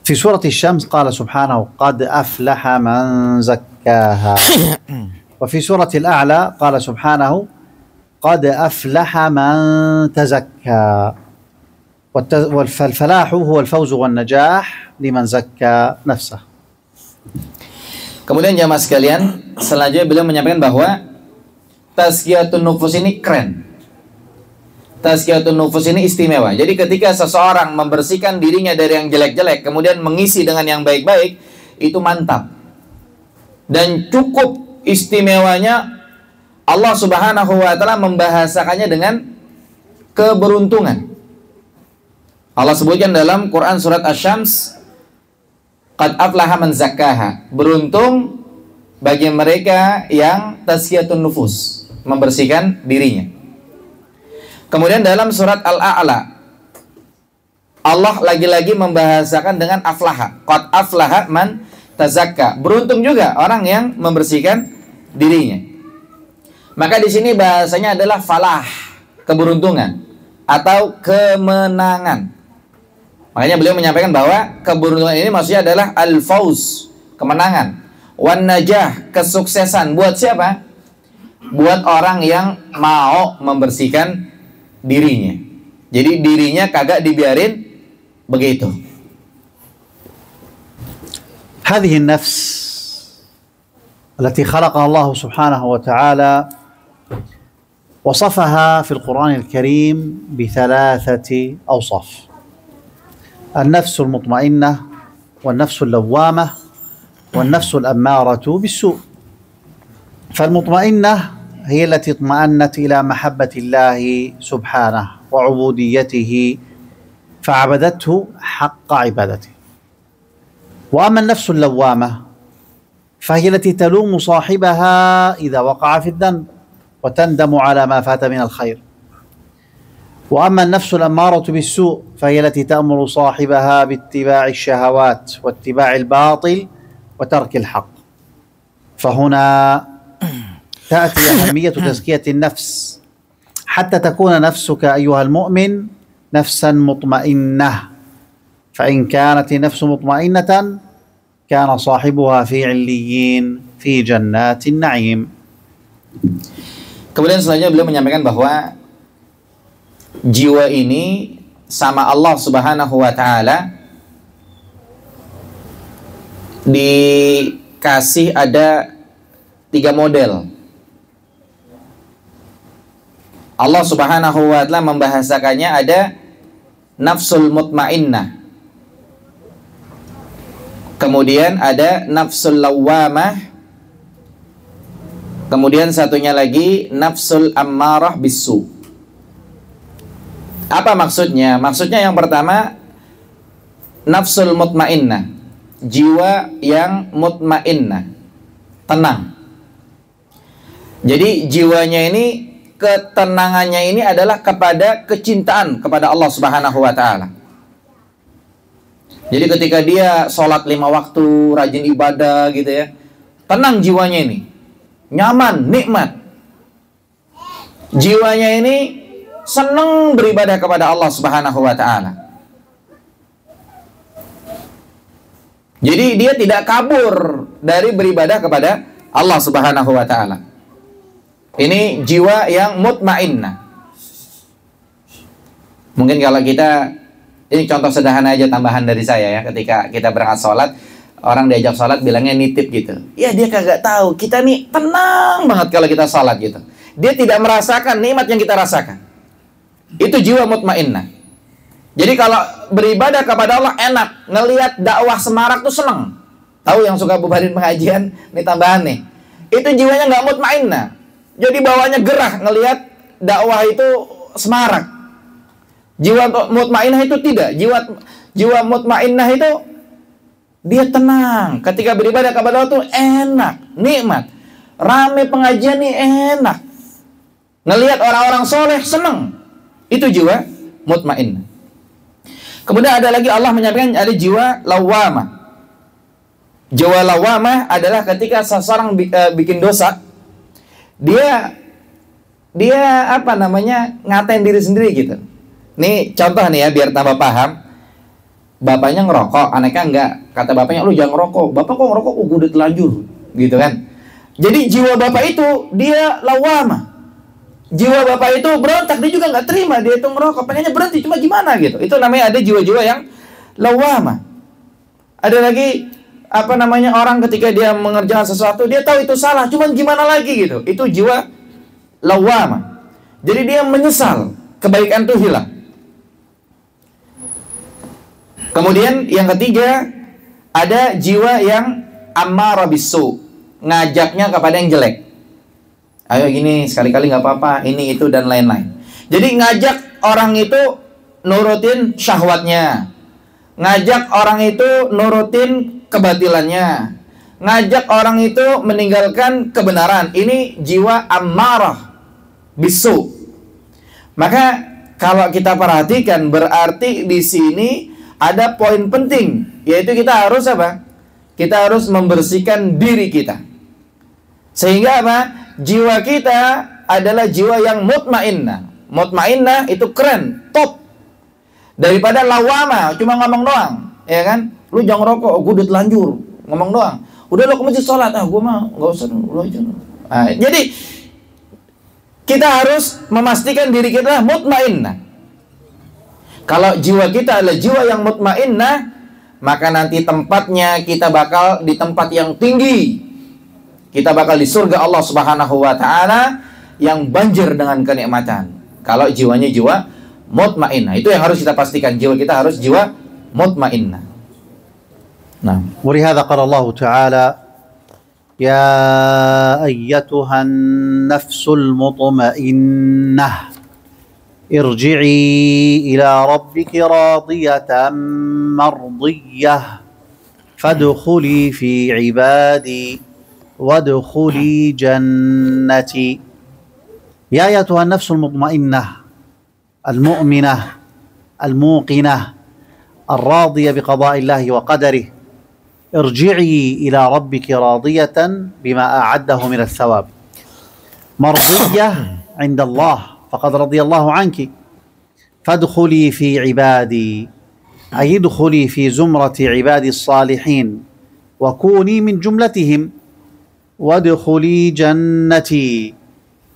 [SPEAKER 2] في سورة الشمس قال سبحانه: قد أفلح من زكاها. وفي سورة الأعلى قال سبحانه: قد أفلح من تزكى. فالفلاح هو الفوز والنجاح لمن زكى نفسه.
[SPEAKER 1] Kemudian jamaah sekalian, selanjutnya beliau menyampaikan bahwa tazkiyatun nufus ini keren. Tazkiyatun nufus ini istimewa. Jadi ketika seseorang membersihkan dirinya dari yang jelek-jelek, kemudian mengisi dengan yang baik-baik, itu mantap. Dan cukup istimewanya Allah Subhanahu wa taala membahasakannya dengan keberuntungan. Allah sebutkan dalam Quran surat Asy-Syams, qad aflaha man zakkaha. Beruntung bagi mereka yang tazkiyatun nufus, membersihkan dirinya. Kemudian dalam surat Al-A'la, Allah lagi-lagi membahasakan dengan aflaha. Qad aflaha man tazakka. Beruntung juga orang yang membersihkan dirinya. Maka di sini bahasanya adalah falah, keberuntungan atau kemenangan. Makanya beliau menyampaikan bahwa keberuntungan ini maksudnya adalah al-fauz, kemenangan, wan najah, kesuksesan. Buat siapa? Buat orang yang mau membersihkan dirinya. Jadi dirinya kagak dibiarin begitu.
[SPEAKER 2] هذه النفس التي خلقها الله سبحانه وتعالى وصفها في القرآن الكريم ب3 أوصاف: النفس المطمئنة، والنفس اللوامة، والنفس الأمارة بالسوء. فالمطمئنة هي التي اطمأنت إلى محبة الله سبحانه وعبوديته فعبدته حق عبادته. وأما النفس اللوامة فهي التي تلوم صاحبها إذا وقع في الذنب وتندم على ما فات من الخير. وأما النفس الأمارة بالسوء فهي التي تأمر صاحبها باتباع الشهوات واتباع الباطل وترك الحق. فهنا تأتي أهمية تزكية النفس حتى تكون نفسك أيها المؤمن نفسا مطمئنة، فإن كانت النفس مطمئنة كان صاحبها في عليين في جنات النعيم.
[SPEAKER 1] Kemudian selanjutnya beliau menyampaikan bahwa jiwa ini sama Allah Subhanahu wa taala dikasih ada 3 model. Allah Subhanahu wa taala membahasakannya ada nafsul mutmainnah, kemudian ada nafsul lawamah, kemudian satunya lagi nafsul ammarah bisu. Apa maksudnya? Maksudnya yang pertama nafsul mutmainnah, jiwa yang mutmainnah, tenang. Jadi jiwanya ini, ketenangannya ini adalah kepada kecintaan kepada Allah Subhanahu wa taala. Jadi ketika dia sholat 5 waktu, rajin ibadah gitu ya, tenang jiwanya ini, nyaman, nikmat. Jiwanya ini senang beribadah kepada Allah Subhanahu wa taala. Jadi dia tidak kabur dari beribadah kepada Allah Subhanahu wa taala. Ini jiwa yang mutmainnah. Mungkin kalau kita, ini contoh sederhana aja tambahan dari saya ya, ketika kita berangkat sholat, orang diajak sholat bilangnya nitip gitu. Ya dia kagak tahu, kita nih tenang banget kalau kita sholat gitu. Dia tidak merasakan nikmat yang kita rasakan. Itu jiwa mutmainnah. Jadi kalau beribadah kepada Allah enak, ngelihat dakwah semarak tuh seneng. Tahu yang suka bubarin pengajian, ini tambahan nih. Itu jiwanya nggak mutmainnah. Jadi bawahnya gerah ngelihat dakwah itu semarak. Jiwa mutmainnah itu tidak. Jiwa mutmainnah itu dia tenang. Ketika beribadah kepada Allah itu enak, nikmat. Rame pengajian nih enak. Ngelihat orang-orang soleh seneng. Itu jiwa mutmainnah. Kemudian ada lagi Allah menyampaikan ada jiwa lawamah. Jiwa lawamah adalah ketika seseorang bikin dosa, dia apa namanya, ngatain diri sendiri gitu. Nih contoh nih ya biar tambah paham. Bapaknya ngerokok, anaknya enggak. Kata bapaknya, lu jangan ngerokok. Bapak kok ngerokok? Gue udah telanjur gitu kan. Jadi jiwa bapak itu dia lawamah. Jiwa bapak itu berontak, dia juga nggak terima dia itu ngerokok, pengennya berhenti, cuma gimana gitu. Itu namanya ada jiwa-jiwa yang lawamah. Ada lagi apa namanya, orang ketika dia mengerjakan sesuatu dia tahu itu salah, cuman gimana lagi gitu. Itu jiwa lawamah. Jadi dia menyesal kebaikan itu hilang. Kemudian yang ketiga ada jiwa yang ammarah bisu, ngajaknya kepada yang jelek. Ayo gini, sekali-kali nggak apa-apa, ini itu dan lain-lain. Jadi ngajak orang itu nurutin syahwatnya, ngajak orang itu nurutin kebatilannya, ngajak orang itu meninggalkan kebenaran. Ini jiwa ammarah bisu. Maka kalau kita perhatikan berarti di sini ada poin penting, yaitu kita harus apa? Kita harus membersihkan diri kita. Sehingga apa? Jiwa kita adalah jiwa yang mutmainnah. Mutmainnah itu keren, top. Daripada lawama, cuma ngomong doang, ya kan? Lu jangan rokok, gue udah telanjur, ngomong doang. Udah lo ke masjid sholat, gue mah nggak usah lu aja. Nah, jadi kita harus memastikan diri kita mutmainnah. Kalau jiwa kita adalah jiwa yang mutmainnah, maka nanti tempatnya kita bakal di tempat yang tinggi. Kita bakal di surga Allah Subhanahu wa taala yang banjir dengan kenikmatan. Kalau jiwanya jiwa mutmainnah, itu yang harus kita pastikan, jiwa kita harus jiwa mutmainnah. Nah,
[SPEAKER 2] ولهذا قال الله تعالى يا أيتها النفس المطمئنة ارجعي إلى ربك راضية مرضية فادخلي في عبادي وادخلي جنتي. يا أيتها النفس المطمئنة المؤمنة الموقنة الراضية بقضاء الله وقدره ارجعي إلى ربك راضية بما أعده من الثواب مرضية عند الله فقد رضي الله عنك فادخلي في عبادي أي ادخلي في زمرة عبادي الصالحين وكوني من جملتهم وادخلي جنتي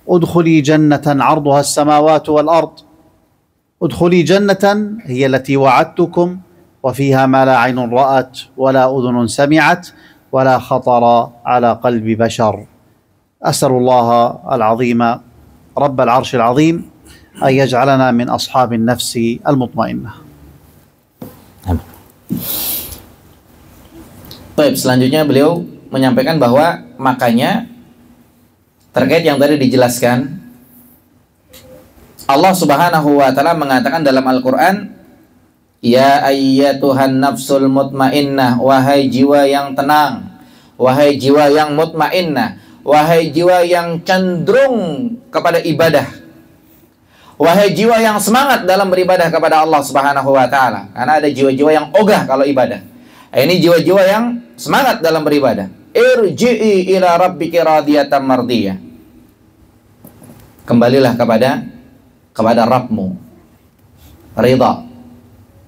[SPEAKER 2] ادخلي جنة عرضها السماوات والأرض ادخلي جنة هي التي وعدتكم وفيها ما لا عين رأت ولا أذن سمعت ولا خطر على قلب بشر. أسأل الله العظيم رب العرش العظيم أن يجعلنا من أصحاب النفس المطمئنة.
[SPEAKER 1] baik, selanjutnya beliau menyampaikan bahwa makanya terkait yang tadi dijelaskan, Allah Subhanahu wa taala mengatakan dalam Al-Qur'an, ya ayyatuhan nafsul mutmainnah, wahai jiwa yang tenang, wahai jiwa yang mutmainnah, wahai jiwa yang cenderung kepada ibadah, wahai jiwa yang semangat dalam beribadah kepada Allah Subhanahu wa taala. Karena ada jiwa-jiwa yang ogah kalau ibadah. Ini jiwa-jiwa yang semangat dalam beribadah. Irji'i ila rabbiki radiyatan mardiyah. Kembalilah kepada Rabbmu, ridha,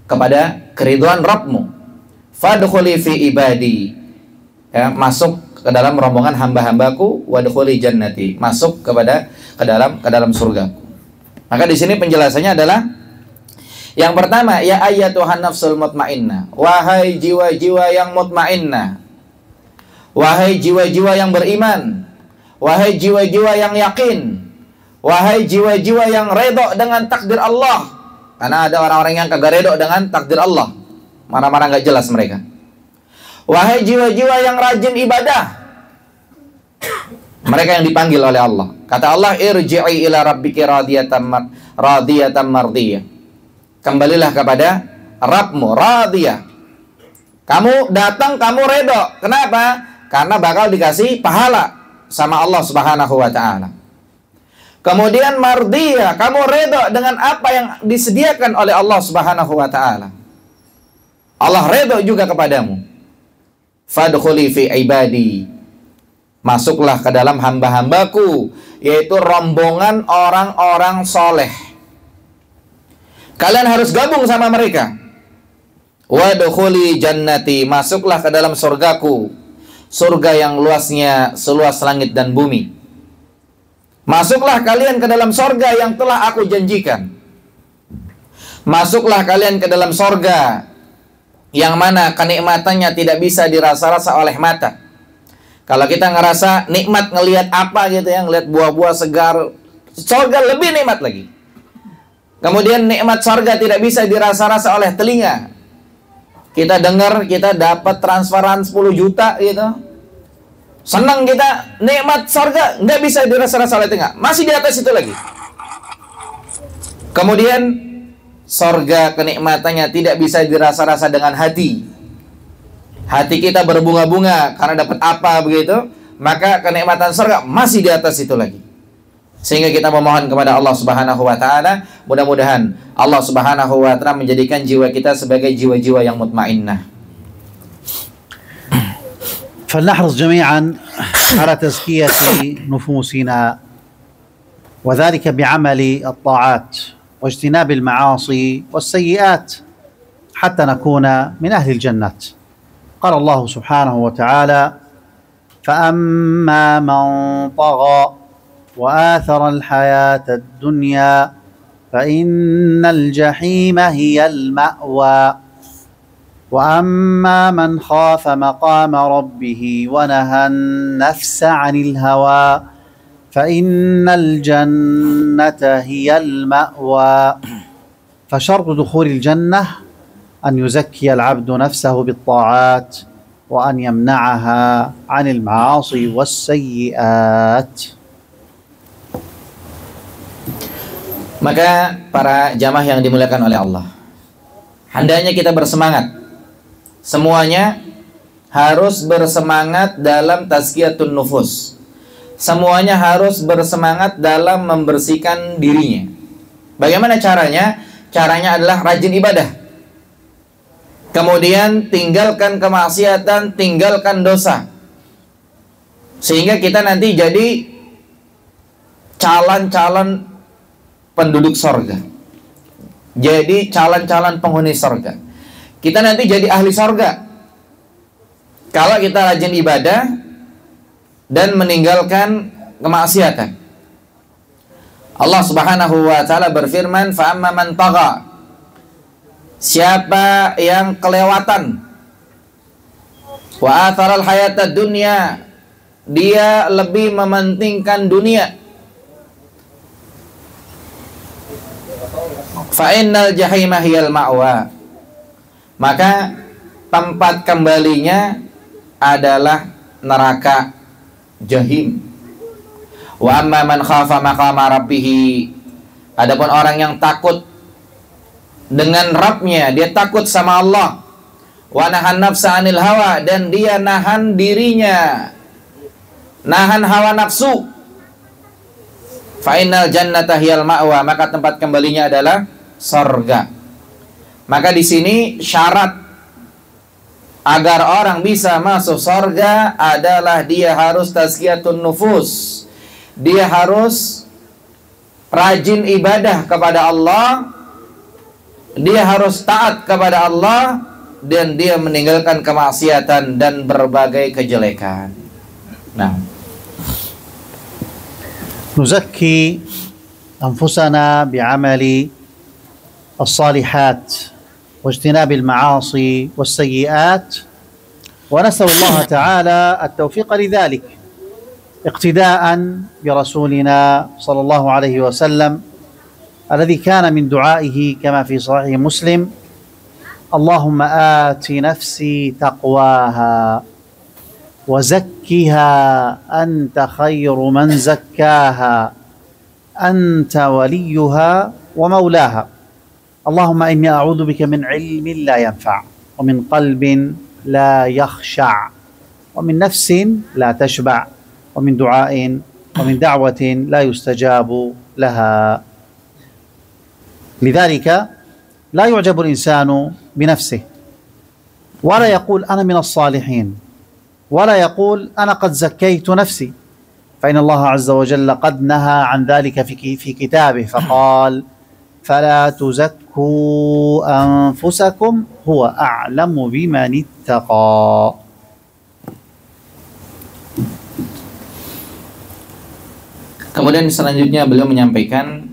[SPEAKER 1] kepada keriduan Rabbmu. Fadkhuli fi ibadi, ya, masuk ke dalam rombongan hamba-hambaku, wadkhuli jannati, masuk ke dalam surgaku. Maka di sini penjelasannya adalah yang pertama, ya ayyatuhan nafsul mutmainnah, wahai jiwa-jiwa yang mutmainnah, wahai jiwa-jiwa yang beriman, wahai jiwa-jiwa yang yakin, wahai jiwa-jiwa yang redha dengan takdir Allah. Karena ada orang-orang yang kagak redha dengan takdir Allah, marah-marah nggak jelas mereka. Wahai jiwa-jiwa yang rajin ibadah, mereka yang dipanggil oleh Allah. Kata Allah, irji'i ila rabbiki radiyatan mardiyah. Kembalilah kepada Rabbmu, radiyah. Kamu datang, kamu redha. Kenapa? Karena bakal dikasih pahala sama Allah Subhanahu wa taala. Kemudian mardiyah, kamu redha dengan apa yang disediakan oleh Allah Subhanahu wa taala. Allah redha juga kepadamu. Fadkhuli fi ibadi, masuklah ke dalam hamba-hambaku, yaitu rombongan orang-orang soleh. Kalian harus gabung sama mereka. Wadkhuli jannati, masuklah ke dalam surgaku, surga yang luasnya seluas langit dan bumi. Masuklah kalian ke dalam surga yang telah aku janjikan. Masuklah kalian ke dalam surga yang mana kenikmatannya tidak bisa dirasa-rasa oleh mata. Kalau kita ngerasa nikmat ngelihat apa gitu ya, ngelihat buah-buah segar, surga lebih nikmat lagi. Kemudian nikmat surga tidak bisa dirasa-rasa oleh telinga. Kita dengar, kita dapat transferan 10 juta gitu, senang kita, nikmat surga nggak bisa dirasa-rasa oleh telinga, masih di atas itu lagi. Kemudian surga kenikmatannya tidak bisa dirasa-rasa dengan hati. Hati kita berbunga-bunga karena dapat apa begitu, maka kenikmatan surga masih di atas itu lagi. Sehingga kita memohon kepada Allah Subhanahu wa taala, mudah-mudahan Allah Subhanahu wa taala menjadikan jiwa kita sebagai jiwa-jiwa yang mutmainnah.
[SPEAKER 2] فلنحرص جميعا على تزكية نفوسنا وذلك بعمل الطاعات واجتناب المعاصي والسيئات حتى نكون من أهل الجنة. قال الله سبحانه وتعالى فأما من طغى وآثر الحياة الدنيا فإن الجحيم هي المأوى وأما من خاف مقام ربه ونهى النفس عن الهوى فإن الجنة هي المأوى فشرط دخول الجنة أن يزكي العبد نفسه بالطاعات وأن يمنعها عن المعاصي والسيئات.
[SPEAKER 1] Maka para jamaah yang dimuliakan oleh Allah, hendaknya kita bersemangat. Semuanya harus bersemangat dalam tazkiyatun nufus. Semuanya harus bersemangat dalam membersihkan dirinya. Bagaimana caranya? Caranya adalah rajin ibadah. Kemudian tinggalkan kemaksiatan, tinggalkan dosa. Sehingga kita nanti jadi calon-calon penduduk sorga. Jadi calon-calon penghuni sorga. Kita nanti jadi ahli sorga kalau kita rajin ibadah dan meninggalkan kemaksiatan. Allah Subhanahu wa taala berfirman, "Fa amma man tagha." Siapa yang kelewatan, wa atharal hayatad dunya, dia lebih mementingkan dunia, fa innal jahima hiyal ma'wa, maka tempat kembalinya adalah neraka jahim. Wa amma man khafa maqama rabbih, adapun orang yang takut dengan Rabbnya, dia takut sama Allah. Wa nahan nafsa 'anil hawa, dan dia nahan dirinya, nahan hawa nafsu. Fa innal jannata hiyal ma'wa, maka tempat kembalinya adalah surga. Maka di sini syarat agar orang bisa masuk surga adalah dia harus tazkiyatun nufus. Dia harus rajin ibadah kepada Allah, dia harus taat kepada Allah, dan dia meninggalkan kemaksiatan dan berbagai kejelekan. Nah,
[SPEAKER 2] نزكي أنفسنا بعمل الصالحات واجتناب المعاصي والسيئات، ونسأل الله تعالى التوفيق لذلك اقتداء برسولنا صلى الله عليه وسلم الذي كان من دعائه كما في صحيح مسلم: اللهم آت نفسي تقواها وزكها أنت خير من زكاها أنت وليها ومولاها اللهم إني أعوذ بك من علم لا ينفع ومن قلب لا يخشع ومن نفس لا تشبع ومن دعاء ومن دعوة لا يستجاب لها. لذلك لا يعجب الإنسان بنفسه ولا يقول أنا من الصالحين ولا يقول أنا قد زكيت نفسي، فإن الله عز وجل قد نهى عن ذلك في كتابه فقال: فلا تزكوا أنفسكم هو أعلم بمن اتقى.
[SPEAKER 1] Kemudian selanjutnya beliau menyampaikan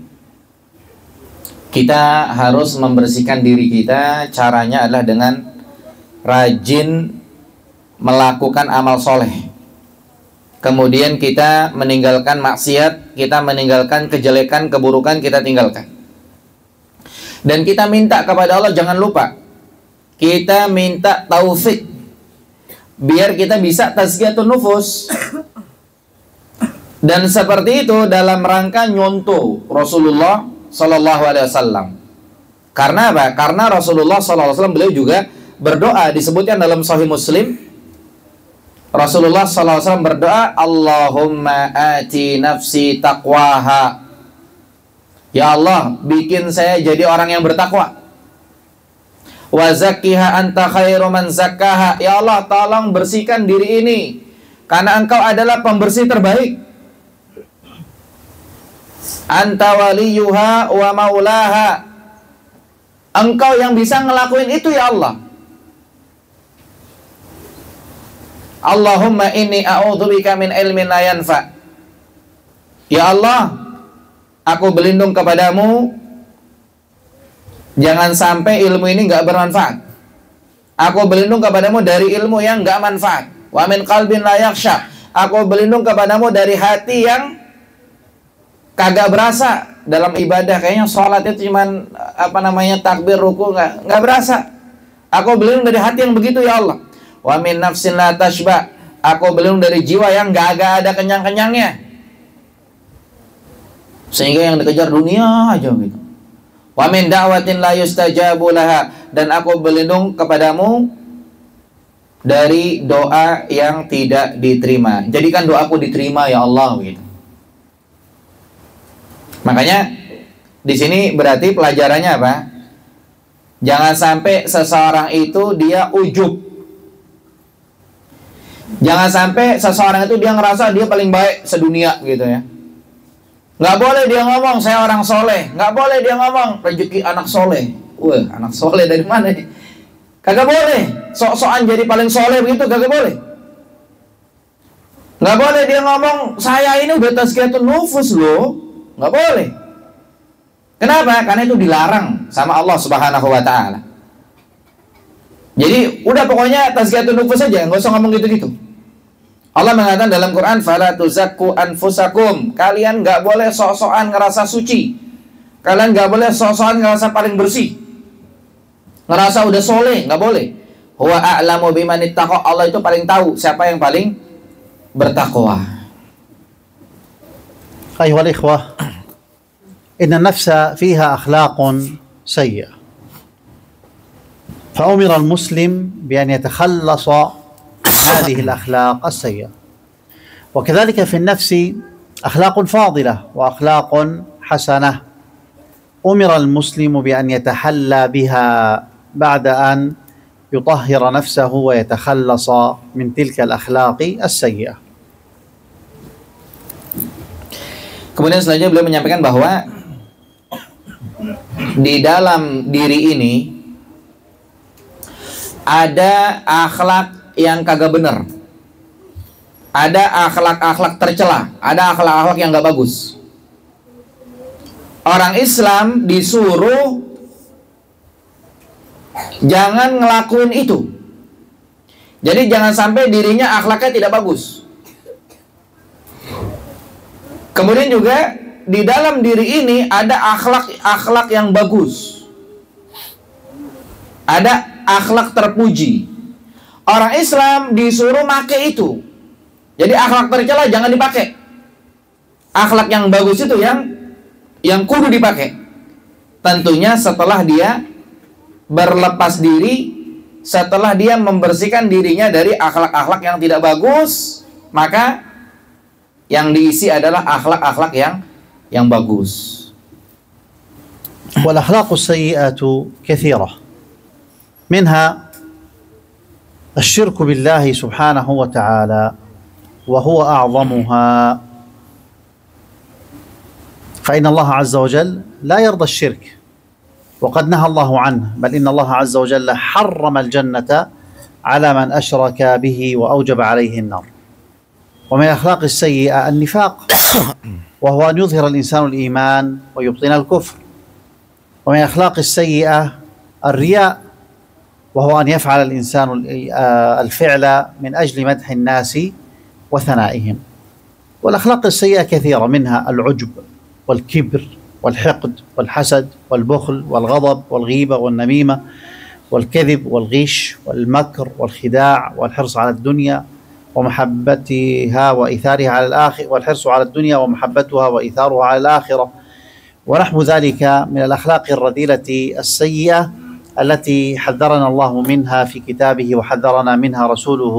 [SPEAKER 1] kita harus membersihkan diri kita. Caranya adalah dengan rajin melakukan amal soleh. Kemudian kita meninggalkan maksiat, kita meninggalkan kejelekan, keburukan, kita tinggalkan. Dan kita minta kepada Allah, jangan lupa, kita minta taufik biar kita bisa tazkiyatun nufus. Dan seperti itu dalam rangka nyontoh Rasulullah Sallallahu Alaihi Wasallam. Karena apa? Karena Rasulullah Sallallahu Alaihi Wasallam beliau juga berdoa, disebutkan dalam Sahih Muslim. Rasulullah Sallallahu Alaihi Wasallam berdoa, Allahumma ati nafsi taqwaha. Ya Allah, bikin saya jadi orang yang bertakwa. Wa zakkiha anta khairu man zakkaha. Ya Allah, tolong bersihkan diri ini, karena Engkau adalah pembersih terbaik. Anta waliyuha wa maulaha. Engkau yang bisa ngelakuin itu ya Allah. Allahumma inni a'udzubika min ilmin la yanfa. Ya Allah, aku berlindung kepadamu, jangan sampai ilmu ini nggak bermanfaat. Aku berlindung kepadamu dari ilmu yang nggak manfaat. Wa min qalbin la yakhsha. Aku berlindung kepadamu dari hati yang kagak berasa dalam ibadah, kayaknya sholat itu cuman takbir, ruku, nggak berasa. Aku berlindung dari hati yang begitu ya Allah. Wa min nafsin la tashba, aku berlindung dari jiwa yang nggak ada kenyang-kenyangnya, sehingga yang dikejar dunia aja gitu. Wa min da'watin la yustajabu laha, dan aku berlindung kepadamu dari doa yang tidak diterima. Jadikan doaku diterima ya Allah gitu. Makanya di sini berarti pelajarannya apa? Jangan sampai seseorang itu dia ujub. Jangan sampai seseorang itu dia ngerasa dia paling baik sedunia gitu ya. Nggak boleh dia ngomong saya orang soleh. Nggak boleh dia ngomong rezeki anak soleh. Wah, anak soleh dari mana nih? Kagak boleh. Sok-sokan jadi paling soleh begitu, kagak boleh. Nggak boleh dia ngomong saya ini udah tazkiyatun nufus loh. Nggak boleh. Kenapa? Karena itu dilarang sama Allah Subhanahu wa ta'ala. Jadi udah pokoknya tazkiyatun nufus aja, nggak usah ngomong gitu-gitu. Allah mengatakan dalam Quran, fala tuzakku anfusakum, kalian nggak boleh sok-sokan ngerasa suci, kalian nggak boleh sok-sokan ngerasa paling bersih, ngerasa udah soleh, nggak boleh. Huwa a'lamu biman ittaqa, Allah itu paling tahu siapa yang paling bertakwa.
[SPEAKER 2] أيها الإخوة، إن النفس فيها أخلاق سيئة، فأمر المسلم بأن يتخلص هذه الأخلاق السيئة. وكذلك في النفس أخلاق فاضلة وأخلاق حسنة، أمر المسلم بأن يتحلى بها بعد أن يطهر نفسه ويتخلص من تلك الأخلاق السيئة.
[SPEAKER 1] Kemudian selanjutnya beliau menyampaikan bahwa di dalam diri ini ada akhlak yang kagak bener, ada akhlak-akhlak tercela, ada akhlak-akhlak yang gak bagus. Orang Islam disuruh jangan ngelakuin itu. Jadi jangan sampai dirinya akhlaknya tidak bagus. Kemudian juga di dalam diri ini ada akhlak yang bagus, ada akhlak terpuji. Orang Islam disuruh pakai itu. Jadi akhlak tercela jangan dipakai. Akhlak yang bagus itu yang kudu dipakai. Tentunya setelah dia berlepas diri, setelah dia membersihkan dirinya dari akhlak-akhlak yang tidak bagus, maka yang diisi adalah akhlak-akhlak yang bagus.
[SPEAKER 2] والأخلاق السيئة كثيرة، منها الشرك بالله سبحانه وتعالى وهو أعظمها، فإن الله عز وجل لا يرضى الشرك وقد نهى الله عنه، بل إن الله عز وجل حرم الجنة على من أشرك به وأوجب عليه النار. ومن الأخلاق السيئة النفاق، وهو أن يظهر الإنسان الإيمان ويبطن الكفر. ومن الأخلاق السيئة الرياء، وهو أن يفعل الإنسان الفعل من أجل مدح الناس وثنائهم. والأخلاق السيئة كثيرة، منها العجب والكبر والحقد والحسد والبخل والغضب والغيبة والنميمة والكذب والغش والمكر والخداع والحرص على الدنيا ومحبتها وإيثارها على الآخرة، والحرص على الدنيا ومحبتها وإيثارها على الآخرة، ونحو ذلك من الأخلاق الرذيلة السيئة التي حذرنا الله منها في كتابه وحذرنا منها رسوله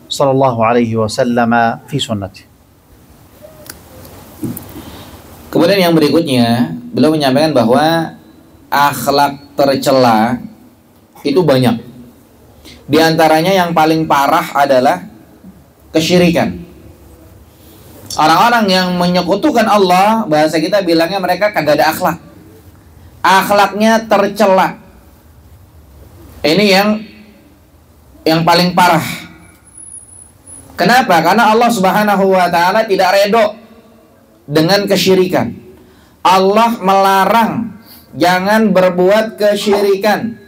[SPEAKER 2] صلى الله عليه وسلم في سنته.
[SPEAKER 1] Kemudian yang berikutnya beliau menyampaikan bahwa akhlak tercela itu banyak. Di antaranya yang paling parah adalah kesyirikan. Orang-orang yang menyekutukan Allah, bahasa kita bilangnya mereka kagak ada akhlak. Akhlaknya tercela. Ini yang paling parah. Kenapa? Karena Allah Subhanahu wa ta'ala tidak redho dengan kesyirikan. Allah melarang jangan berbuat kesyirikan.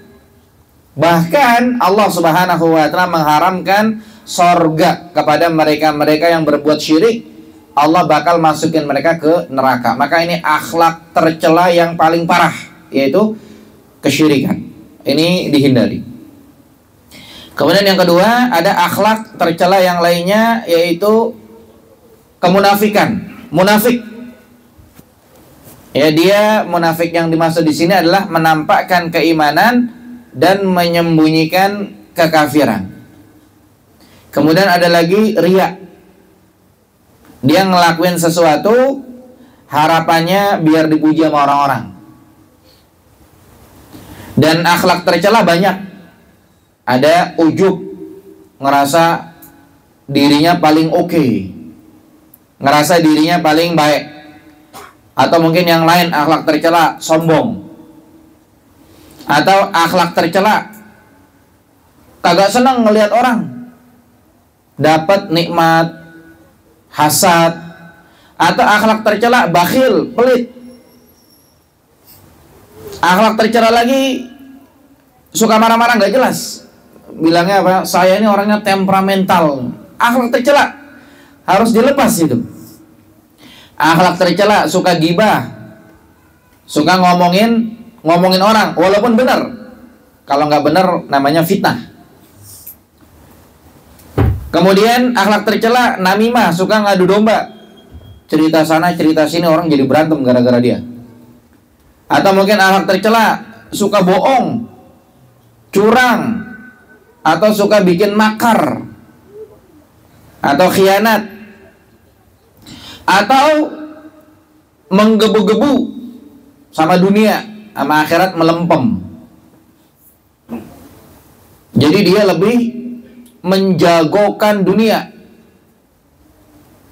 [SPEAKER 1] Bahkan Allah Subhanahu wa ta'ala mengharamkan sorga kepada mereka-mereka yang berbuat syirik, Allah bakal masukin mereka ke neraka. Maka ini akhlak tercela yang paling parah, yaitu kesyirikan. Ini dihindari. Kemudian yang kedua, ada akhlak tercela yang lainnya, yaitu kemunafikan. Munafik. Ya, dia munafik yang dimaksud di sini adalah menampakkan keimanan dan menyembunyikan kekafiran. Kemudian ada lagi riya. Dia ngelakuin sesuatu harapannya biar dipuji sama orang-orang. Dan akhlak tercela banyak. Ada ujub, ngerasa dirinya paling oke, ngerasa dirinya paling baik. Atau mungkin yang lain, akhlak tercela sombong. Atau akhlak tercela kagak senang ngelihat orang dapat nikmat, hasad. Atau akhlak tercela bakhil, pelit. Akhlak tercela lagi suka marah-marah nggak jelas. Bilangnya apa? Saya ini orangnya temperamental. Akhlak tercela harus dilepas itu. Akhlak tercela suka gibah, suka ngomongin orang walaupun benar. Kalau nggak benar namanya fitnah. Kemudian akhlak tercela namimah, suka ngadu domba. Cerita sana cerita sini, orang jadi berantem gara-gara dia. Atau mungkin akhlak tercela suka bohong, curang, atau suka bikin makar, atau khianat, atau menggebu-gebu sama dunia, sama akhirat melempem. Jadi dia lebih menjagokan dunia.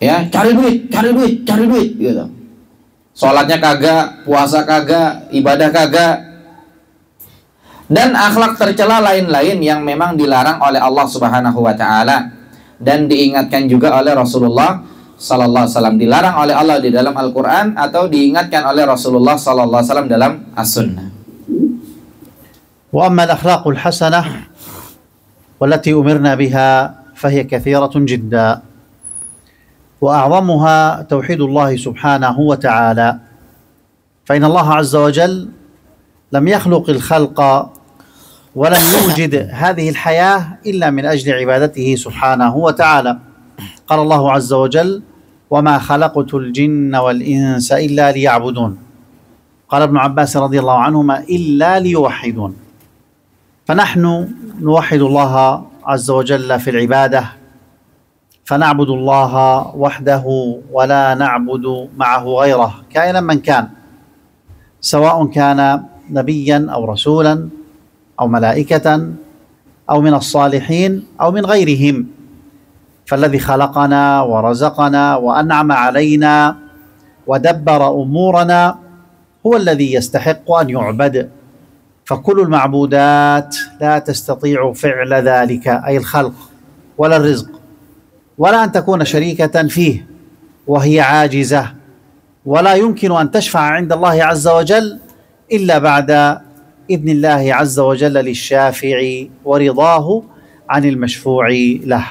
[SPEAKER 1] Ya, cari duit gitu. Sholatnya kagak, puasa kagak, ibadah kagak. Dan akhlak tercela lain-lain yang memang dilarang oleh Allah Subhanahu wa taala dan diingatkan juga oleh Rasulullah sallallahu alaihi wasallam, dilarang oleh Allah di dalam Al-Qur'an atau diingatkan oleh Rasulullah sallallahu alaihi wasallam dalam As-Sunnah.
[SPEAKER 2] Wa amma al-akhlaqul hasanah wallati umirna biha fahiya katsiratun jiddan wa a'zamuha tauhidullah subhanahu wa ta'ala. Fa inna Allah 'azza wa jalla lam yakhluq al-khalqa wa lam yujid hadhihi al-hayah illa min ajli 'ibadatihi subhanahu wa ta'ala. قال الله عز وجل وما خلقت الجن والإنس إلا ليعبدون. قال ابن عباس رضي الله عنهما إلا ليوحدون. فنحن نوحد الله عز وجل في العبادة، فنعبد الله وحده ولا نعبد معه غيره كائنا من كان، سواء كان نبيا أو رسولا أو ملائكة أو من الصالحين أو من غيرهم. فالذي خلقنا ورزقنا وأنعم علينا ودبر أمورنا هو الذي يستحق أن يعبد. فكل المعبودات لا تستطيع فعل ذلك، أي الخلق ولا الرزق، ولا أن تكون شريكة فيه وهي عاجزة، ولا يمكن أن تشفع عند الله عز وجل إلا بعد إذن الله عز وجل للشافع ورضاه عن المشفوع له.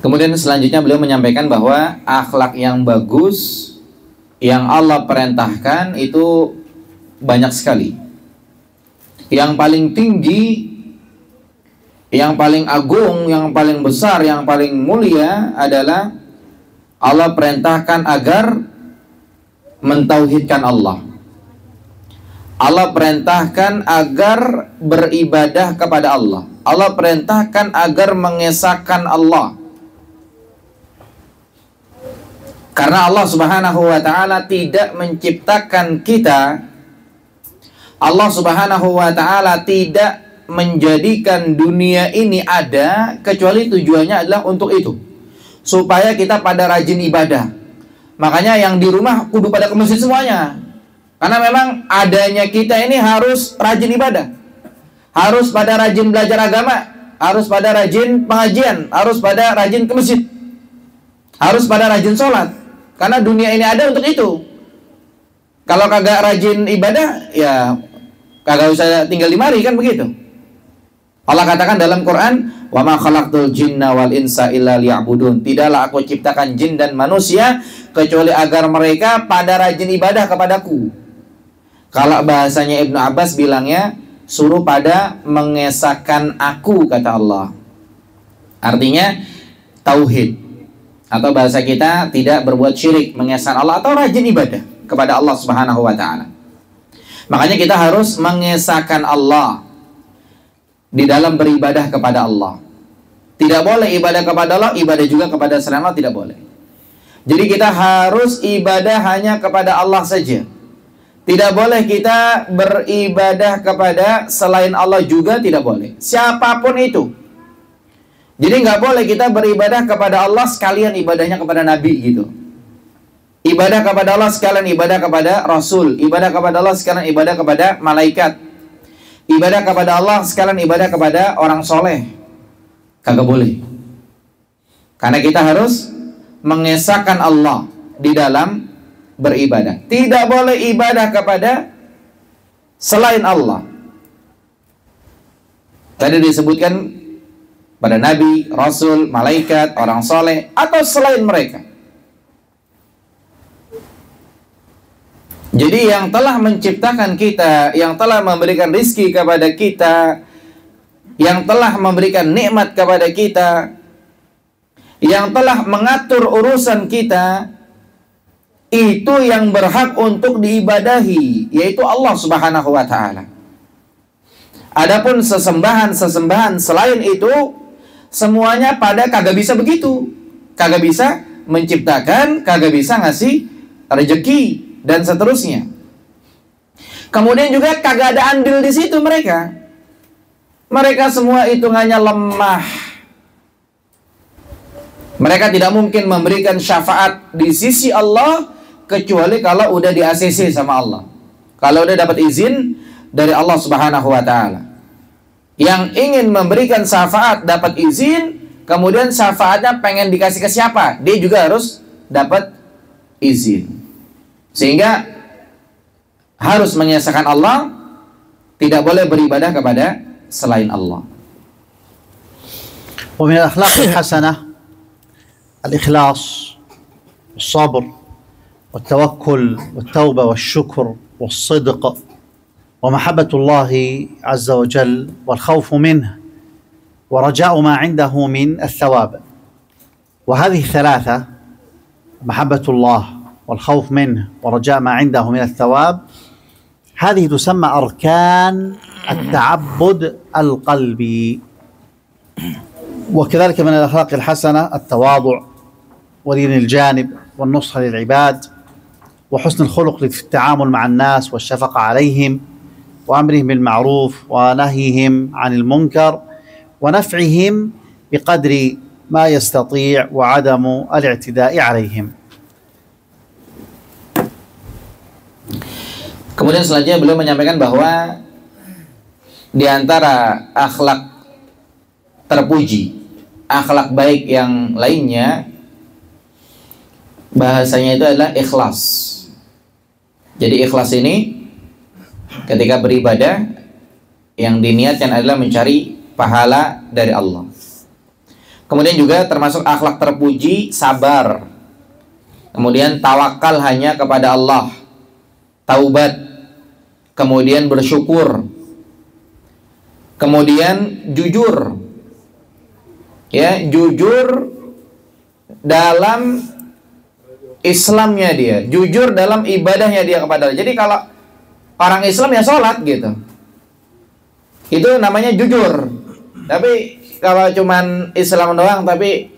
[SPEAKER 1] Kemudian selanjutnya beliau menyampaikan bahwa akhlak yang bagus yang Allah perintahkan itu banyak sekali. Yang paling tinggi, yang paling agung, yang paling besar, yang paling mulia adalah Allah perintahkan agar mentauhidkan Allah. Allah perintahkan agar beribadah kepada Allah. Allah perintahkan agar mengesahkan Allah. Karena Allah Subhanahu wa ta'ala tidak menciptakan kita, Allah Subhanahu wa ta'ala tidak menjadikan dunia ini ada kecuali tujuannya adalah untuk itu, supaya kita pada rajin ibadah. Makanya yang di rumah kudu pada ke masjid semuanya. Karena memang adanya kita ini harus rajin ibadah, harus pada rajin belajar agama, harus pada rajin pengajian, harus pada rajin ke masjid, harus pada rajin sholat. Karena dunia ini ada untuk itu. Kalau kagak rajin ibadah, ya kagak usah tinggal di mari, kan begitu. Allah katakan dalam Quran, "Wa ma khalaqtul jinna wal insa illa liya'budun." Tidaklah aku ciptakan jin dan manusia kecuali agar mereka pada rajin ibadah kepadaku. Kalau bahasanya Ibnu Abbas bilangnya, suruh pada mengesahkan aku, kata Allah. Artinya tauhid, atau bahasa kita tidak berbuat syirik, mengesahkan Allah atau rajin ibadah kepada Allah Subhanahu wa taala. Makanya kita harus mengesahkan Allah di dalam beribadah kepada Allah. Tidak boleh ibadah kepada Allah, ibadah juga kepada selain Allah, tidak boleh. Jadi kita harus ibadah hanya kepada Allah saja. Tidak boleh kita beribadah kepada selain Allah juga, tidak boleh. Siapapun itu. Jadi nggak boleh kita beribadah kepada Allah sekalian ibadahnya kepada Nabi gitu. Ibadah kepada Allah sekalian ibadah kepada Rasul. Ibadah kepada Allah sekalian ibadah kepada malaikat. Ibadah kepada Allah sekalian ibadah kepada orang soleh. Kagak boleh. Karena kita harus mengesahkan Allah di dalam beribadah. Tidak boleh ibadah kepada selain Allah. Tadi disebutkan pada Nabi, Rasul, malaikat, orang soleh, atau selain mereka. Jadi yang telah menciptakan kita, yang telah memberikan rizki kepada kita, yang telah memberikan nikmat kepada kita, yang telah mengatur urusan kita, itu yang berhak untuk diibadahi, yaitu Allah Subhanahu wa ta'ala. Adapun sesembahan-sesembahan selain itu, semuanya pada kagak bisa begitu. Kagak bisa menciptakan, kagak bisa ngasih rezeki, dan seterusnya. Kemudian juga kagak ada andil di situ mereka. Mereka semua hitungannya lemah. Mereka tidak mungkin memberikan syafaat di sisi Allah kecuali kalau udah di ACC sama Allah. Kalau udah dapat izin dari Allah Subhanahu wa taala. Yang ingin memberikan syafaat dapat izin, kemudian syafaatnya pengen dikasih ke siapa? Dia juga harus dapat izin. Sehingga harus mengesahkan Allah, tidak boleh beribadah kepada selain Allah.
[SPEAKER 2] ومن الأخلاق الحسنة الإخلاص والصبر والتوكل والتوبة والشكر والصدق ومحبة الله عز وجل والخوف منه ورجاء ما عنده من الثواب. وهذه الثلاثة، محبة الله والخوف منه ورجاء ما عنده من الثواب، هذه تسمى أركان التعبد القلبي. وكذلك من الأخلاق الحسنة التواضع ولين الجانب والنصح للعباد وحسن الخلق في التعامل مع الناس والشفقة عليهم وأمرهم بالمعروف ونهيهم عن المنكر ونفعهم بقدر ما يستطيع وعدم الاعتداء عليهم.
[SPEAKER 1] Kemudian selanjutnya beliau menyampaikan bahwa di antara akhlak terpuji, akhlak baik yang lainnya, bahasanya itu adalah ikhlas. Jadi ikhlas ini ketika beribadah yang diniatkan adalah mencari pahala dari Allah. Kemudian juga termasuk akhlak terpuji sabar. Kemudian tawakal hanya kepada Allah. Taubat, kemudian bersyukur, kemudian jujur, ya, jujur dalam Islamnya dia, jujur dalam ibadahnya dia kepada Allah. Jadi kalau orang Islam ya sholat gitu, itu namanya jujur. Tapi kalau cuman Islam doang tapi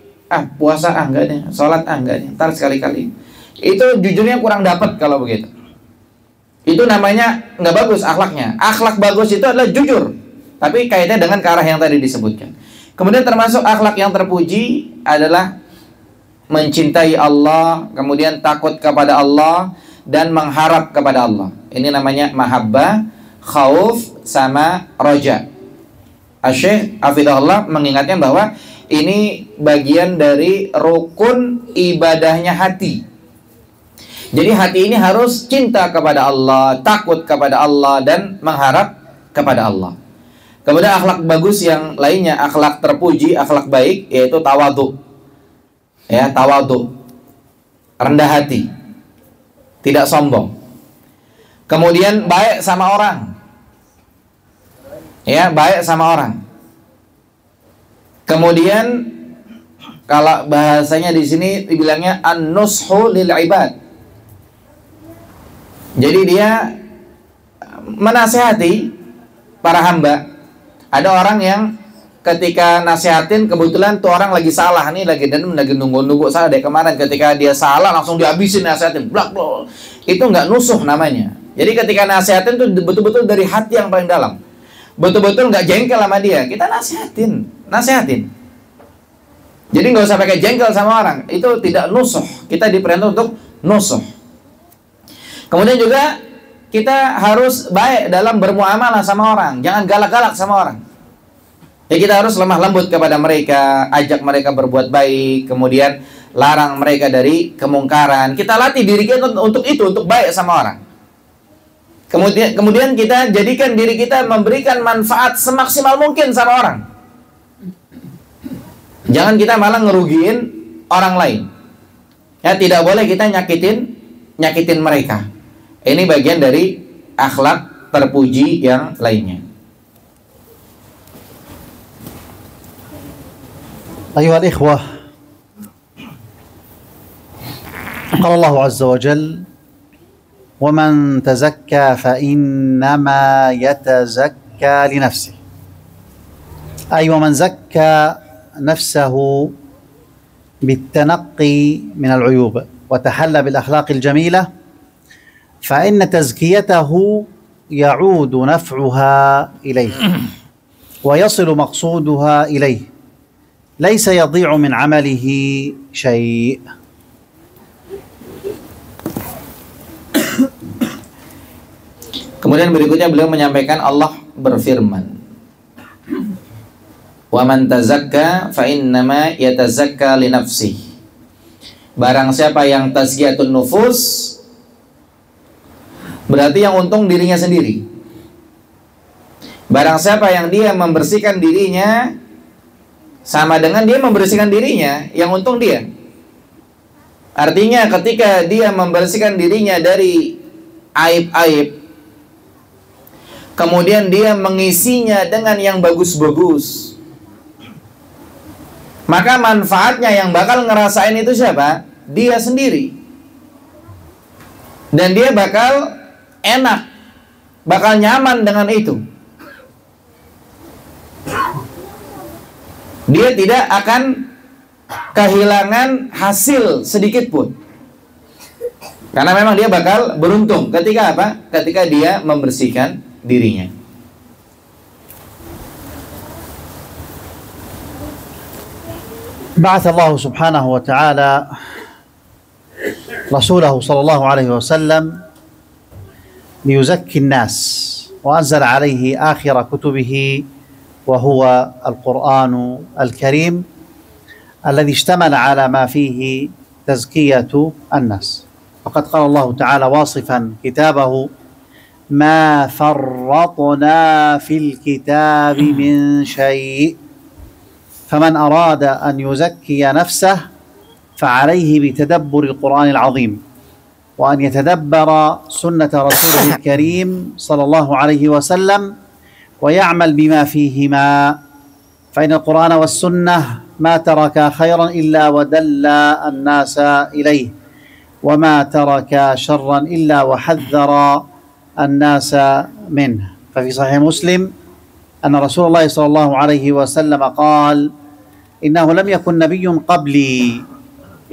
[SPEAKER 1] puasa enggak deh, sholat enggak deh, ntar sekali-kali, itu jujurnya kurang dapat kalau begitu. Itu namanya nggak bagus akhlaknya. Akhlak bagus itu adalah jujur, tapi kaitannya dengan ke arah yang tadi disebutkan. Kemudian termasuk akhlak yang terpuji adalah mencintai Allah, kemudian takut kepada Allah, dan mengharap kepada Allah. Ini namanya mahabbah, khauf, sama roja. Syekh Hafizahullah mengingatkan bahwa ini bagian dari rukun ibadahnya hati. Jadi hati ini harus cinta kepada Allah, takut kepada Allah, dan mengharap kepada Allah. Kemudian akhlak bagus yang lainnya, akhlak terpuji, akhlak baik, yaitu tawadhu. Ya, tawadhu. Rendah hati. Tidak sombong. Kemudian baik sama orang. Ya, baik sama orang. Kemudian kalau bahasanya di sini dibilangnya an-nushu lil ibad. Jadi dia menasihati para hamba. Ada orang yang ketika nasihatin kebetulan tuh orang lagi salah nih, lagi nunggu salah dari kemarin, ketika dia salah langsung dihabisin nasihatin, blak blok. Itu nggak nusuh namanya. Jadi ketika nasihatin tuh betul-betul dari hati yang paling dalam. Betul-betul nggak jengkel sama dia. Kita nasihatin. Jadi nggak usah pakai jengkel sama orang. Itu tidak nusuh. Kita diperintah untuk nusuh. Kemudian juga kita harus baik dalam bermuamalah sama orang. Jangan galak-galak sama orang. Ya, kita harus lemah lembut kepada mereka, ajak mereka berbuat baik, kemudian larang mereka dari kemungkaran. Kita latih diri kita untuk itu, untuk baik sama orang. Kemudian kita jadikan diri kita memberikan manfaat semaksimal mungkin sama orang. Jangan kita malah ngerugiin orang lain. Ya, tidak boleh kita nyakitin mereka. Ini bagian dari akhlak terpuji yang lainnya.
[SPEAKER 2] أيها الإخوة، قال الله عز وجل: ومن تزكى فإنما يتزكى لنفسه، أي ومن زكى نفسه بالتنقي من العيوب وتحلى بالأخلاق الجميلة فإن تزكيته يعود نفعها إليه ويصل مقصودها إليه، ليس يضيع من عمله شيء.
[SPEAKER 1] Kemudian berikutnya beliau menyampaikan Allah berfirman, "Wa man tazakka fa innama yatazakka li nafsihi." Barang siapa yang tazkiyatun nufus, berarti yang untung dirinya sendiri. Barang siapa yang dia membersihkan dirinya, sama dengan dia membersihkan dirinya, yang untung dia. Artinya ketika dia membersihkan dirinya dari aib-aib, kemudian dia mengisinya dengan yang bagus-bagus, maka manfaatnya yang bakal ngerasain itu siapa? Dia sendiri. Dan dia bakal enak, bakal nyaman dengan itu. Dia tidak akan kehilangan hasil sedikit pun. Karena memang dia bakal beruntung ketika apa? Ketika dia membersihkan dirinya.
[SPEAKER 2] بعث الله سبحانه وتعالى رسوله صلى الله عليه وسلم ليزكي الناس، وأنزل عليه آخر كتبه وهو القرآن الكريم الذي اشتمل على ما فيه تزكية الناس. فقد قال الله تعالى واصفا كتابه: ما فرطنا في الكتاب من شيء. فمن أراد أن يزكي نفسه فعليه بتدبر القرآن العظيم، وأن يتدبر سنة رسوله الكريم صلى الله عليه وسلم ويعمل بما فيهما، فإن القرآن والسنة ما ترك خيرا إلا ودل الناس إليه، وما ترك شرا إلا وحذر الناس منه. ففي صحيح مسلم أن رسول الله صلى الله عليه وسلم قال: إنه لم يكن نبي قبلي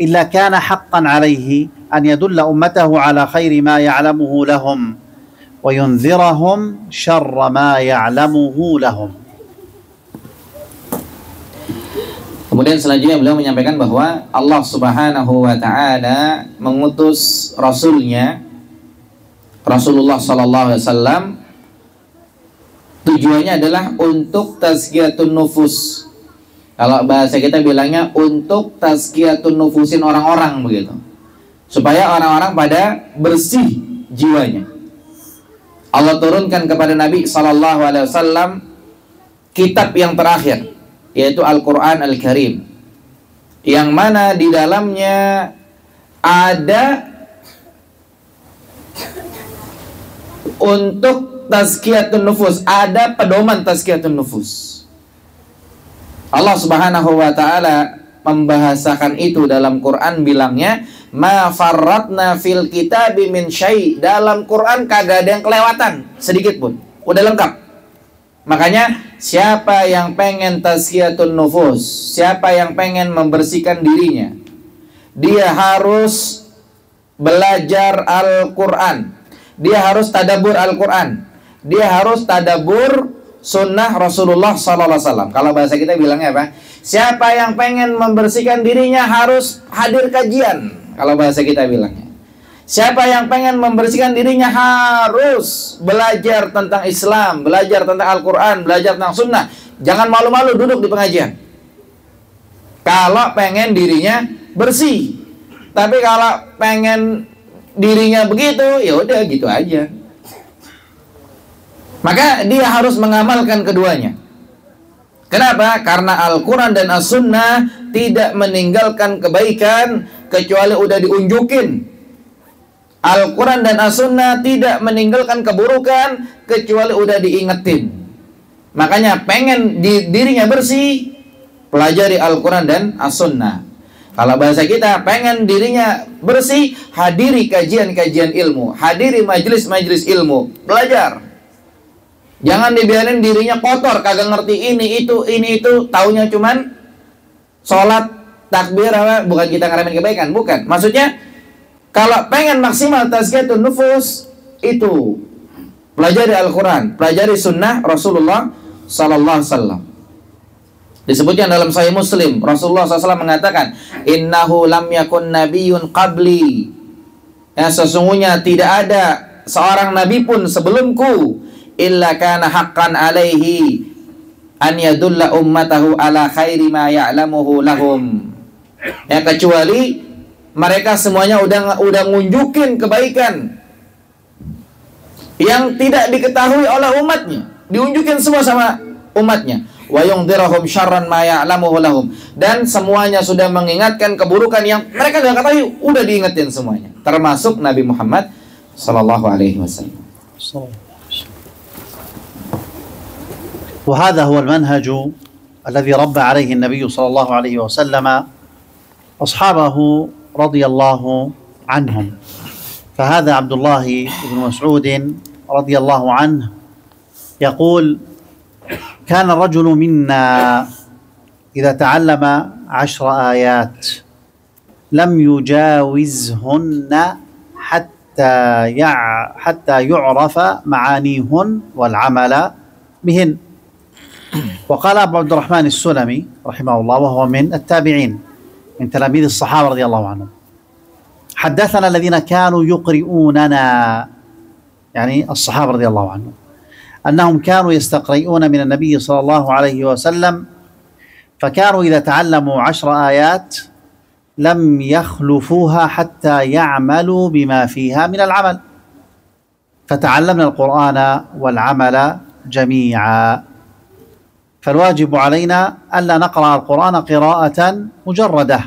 [SPEAKER 2] إلا كان حقا عليه أن يدل أمته على خير ما يعلمه لهم وينذرهم شر ما يعلمه لهم.
[SPEAKER 1] Kemudian selanjutnya beliau menyampaikan bahwa Allah Subhanahu wa taala mengutus rasulnya Rasulullah sallallahu alaihi wasallam, tujuannya adalah untuk tazkiyatun nufus. Kalau bahasa kita bilangnya untuk tazkiyatun nufusin orang-orang begitu. Supaya orang-orang pada bersih jiwanya. Allah turunkan kepada Nabi sallallahu alaihi wasallam kitab yang terakhir, yaitu Al-Quran Al-Karim, yang mana di dalamnya ada untuk tazkiyatun nufus, ada pedoman tazkiyatun nufus. Allah Subhanahu wa taala membahasakan itu dalam Quran, bilangnya ma farratna fil kitabi min syai'. Dalam Quran kagak ada yang kelewatan sedikit pun, udah lengkap. Makanya siapa yang pengen tazkiyatun nufus, siapa yang pengen membersihkan dirinya, dia harus belajar Al-Quran, dia harus tadabbur Al-Quran, dia harus tadabbur sunnah Rasulullah SAW. Kalau bahasa kita bilangnya apa? Siapa yang pengen membersihkan dirinya harus hadir kajian. Kalau bahasa kita bilangnya, siapa yang pengen membersihkan dirinya harus belajar tentang Islam, belajar tentang Al-Quran, belajar tentang sunnah. Jangan malu-malu duduk di pengajian kalau pengen dirinya bersih. Tapi kalau pengen dirinya begitu, ya udah gitu aja. Maka dia harus mengamalkan keduanya. Kenapa? Karena Al-Quran dan As-Sunnah tidak meninggalkan kebaikan kecuali udah diunjukin. Al-Quran dan As-Sunnah tidak meninggalkan keburukan kecuali udah diingetin. Makanya pengen dirinya bersih, pelajari Al-Quran dan As-Sunnah. Kalau bahasa kita pengen dirinya bersih, hadiri kajian-kajian ilmu, hadiri majelis-majelis ilmu, belajar. Jangan dibiarin dirinya kotor, kagak ngerti ini itu, taunya cuman sholat, takbir, bukan kita ngaramin kebaikan, bukan. Maksudnya, kalau pengen maksimal tazkiyatun nufus, itu pelajari Al-Quran, pelajari sunnah Rasulullah Sallallahu Alaihi Wasallam. Disebutkan dalam Sahih Muslim, Rasulullah SAW mengatakan, Innahu lam yakun nabiyyun qabli. Ya, sesungguhnya tidak ada seorang nabi pun sebelumku, illa kana haqqan alaihi an yadulla ummatahu ala khairi ma ya'lamuhu lahum. Ya, kecuali mereka semuanya udah ngunjukin kebaikan yang tidak diketahui oleh umatnya, diunjukin semua sama umatnya. Wa yungdirahum syarran ma ya'lamuhu lahum. Dan semuanya sudah mengingatkan keburukan yang mereka enggak ketahui, udah diingetin semuanya, termasuk Nabi Muhammad sallallahu alaihi wasallam.
[SPEAKER 2] وهذا هو المنهج الذي ربى عليه النبي صلى الله عليه وسلم أصحابه رضي الله عنهم. فهذا عبد الله بن مسعود رضي الله عنه يقول: كان الرجل منا إذا تعلم 10 آيات لم يجاوزهن حتى يعرف معانيهن والعمل بهن. وقال أبو عبد الرحمن السلمي رحمه الله وهو من التابعين من تلاميذ الصحابة رضي الله عنهم: حدثنا الذين كانوا يقرؤوننا، يعني الصحابة رضي الله عنهم، أنهم كانوا يستقرئون من النبي صلى الله عليه وسلم، فكانوا إذا تعلموا 10 آيات لم يخلفوها حتى يعملوا بما فيها من العمل، فتعلمنا القرآن والعمل جميعا. فالواجب علينا ألا نقرأ القرآن قراءة مجردة،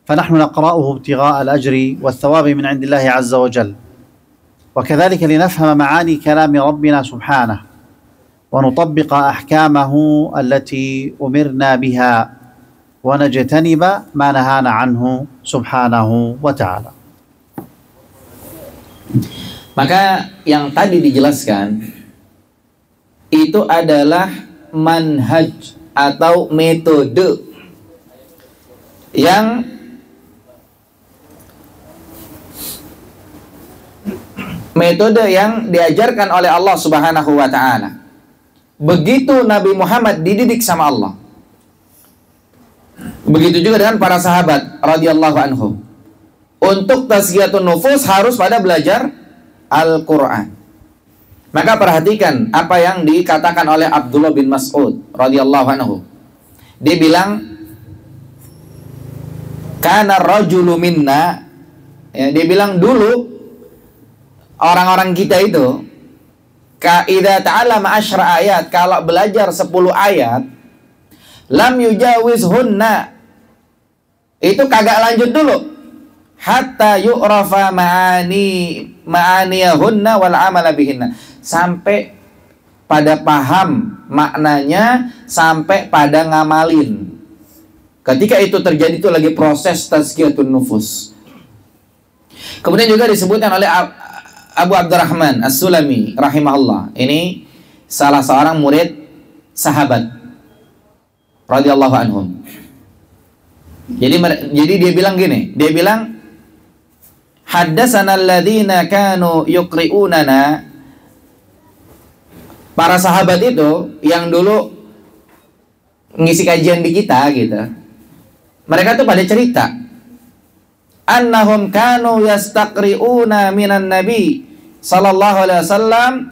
[SPEAKER 2] فنحن نقرأه ابتغاء الأجر والثواب من عند الله عز وجل، وكذلك لنفهم معاني كلام ربنا سبحانه ونطبق أحكامه التي أمرنا بها ونجتنب ما نهانا عنه سبحانه وتعالى.
[SPEAKER 1] Maka yang tadi dijelaskan itu adalah manhaj atau metode yang diajarkan oleh Allah Subhanahu wa taala. Begitu Nabi Muhammad dididik sama Allah, begitu juga dengan para sahabat radhiyallahu anhum. Untuk tazkiyatun nufus harus pada belajar Al-Quran. Maka perhatikan apa yang dikatakan oleh Abdullah bin Mas'ud radhiyallahu anhu. Dia bilang, kana rajulu minna, ya, dia bilang dulu orang-orang kita itu, idza ta'allama 10 ayat, kalau belajar 10 ayat, lam yujawizhunna, itu kagak lanjut dulu, hatta yu'rafa ma'aniyahunna wal amala bihinna, sampai pada paham maknanya, sampai pada ngamalin. Ketika itu terjadi, itu lagi proses tazkiyatun nufus. Kemudian juga disebutkan oleh Abu Abdurrahman As-Sulami rahimahullah. Ini salah seorang murid sahabat radhiyallahu anhum. Jadi dia bilang gini, dia bilang, haddatsana alladziina kanu yuqri'unana, para sahabat itu yang dulu ngisi kajian di kita gitu, mereka tuh pada cerita, annahum kanu yastaqri'una minan nabi sallallahu alaihi wasallam,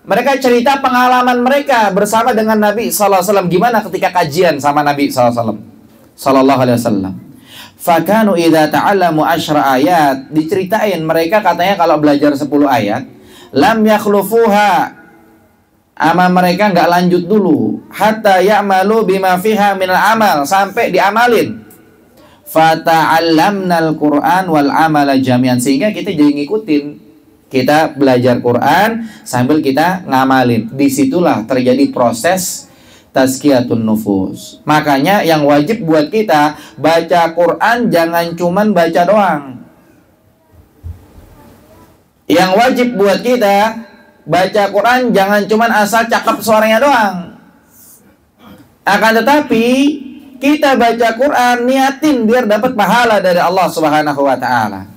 [SPEAKER 1] mereka cerita pengalaman mereka bersama dengan Nabi sallallahu alaihi wasallam, gimana ketika kajian sama Nabi sallallahu alaihi wasallam. Fakanu idza ta'allamu 10 ayat, diceritain mereka katanya kalau belajar 10 ayat, lam yakhlufuha, amal mereka nggak lanjut dulu, hatta ya'malu bima fiha minal amal, sampai diamalin. Fata'allamnal Qur'an wal amala jami'an, sehingga kita jadi ngikutin, kita belajar Quran sambil kita ngamalin. Disitulah terjadi proses tazkiyatun nufus. Makanya yang wajib buat kita baca Quran jangan cuman baca doang. Yang wajib buat kita baca Quran jangan cuman asal cakap suaranya doang. Akan tetapi kita baca Quran niatin biar dapat pahala dari Allah Subhanahu wa taala.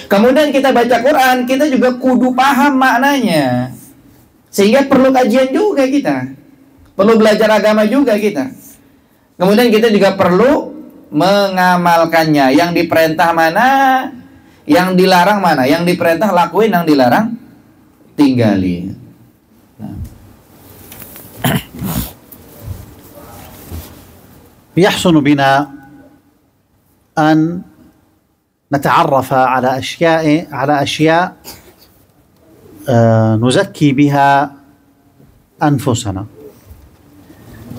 [SPEAKER 1] Kemudian kita baca Quran, kita juga kudu paham maknanya. Sehingga perlu kajian juga kita. Perlu belajar agama juga kita. Kemudian kita juga perlu mengamalkannya. Yang diperintah mana, yang dilarang mana. Yang diperintah lakuin, yang dilarang tinggalin.
[SPEAKER 2] يحسن بنا أن نتعرف على أشياء نزكي بها أنفسنا.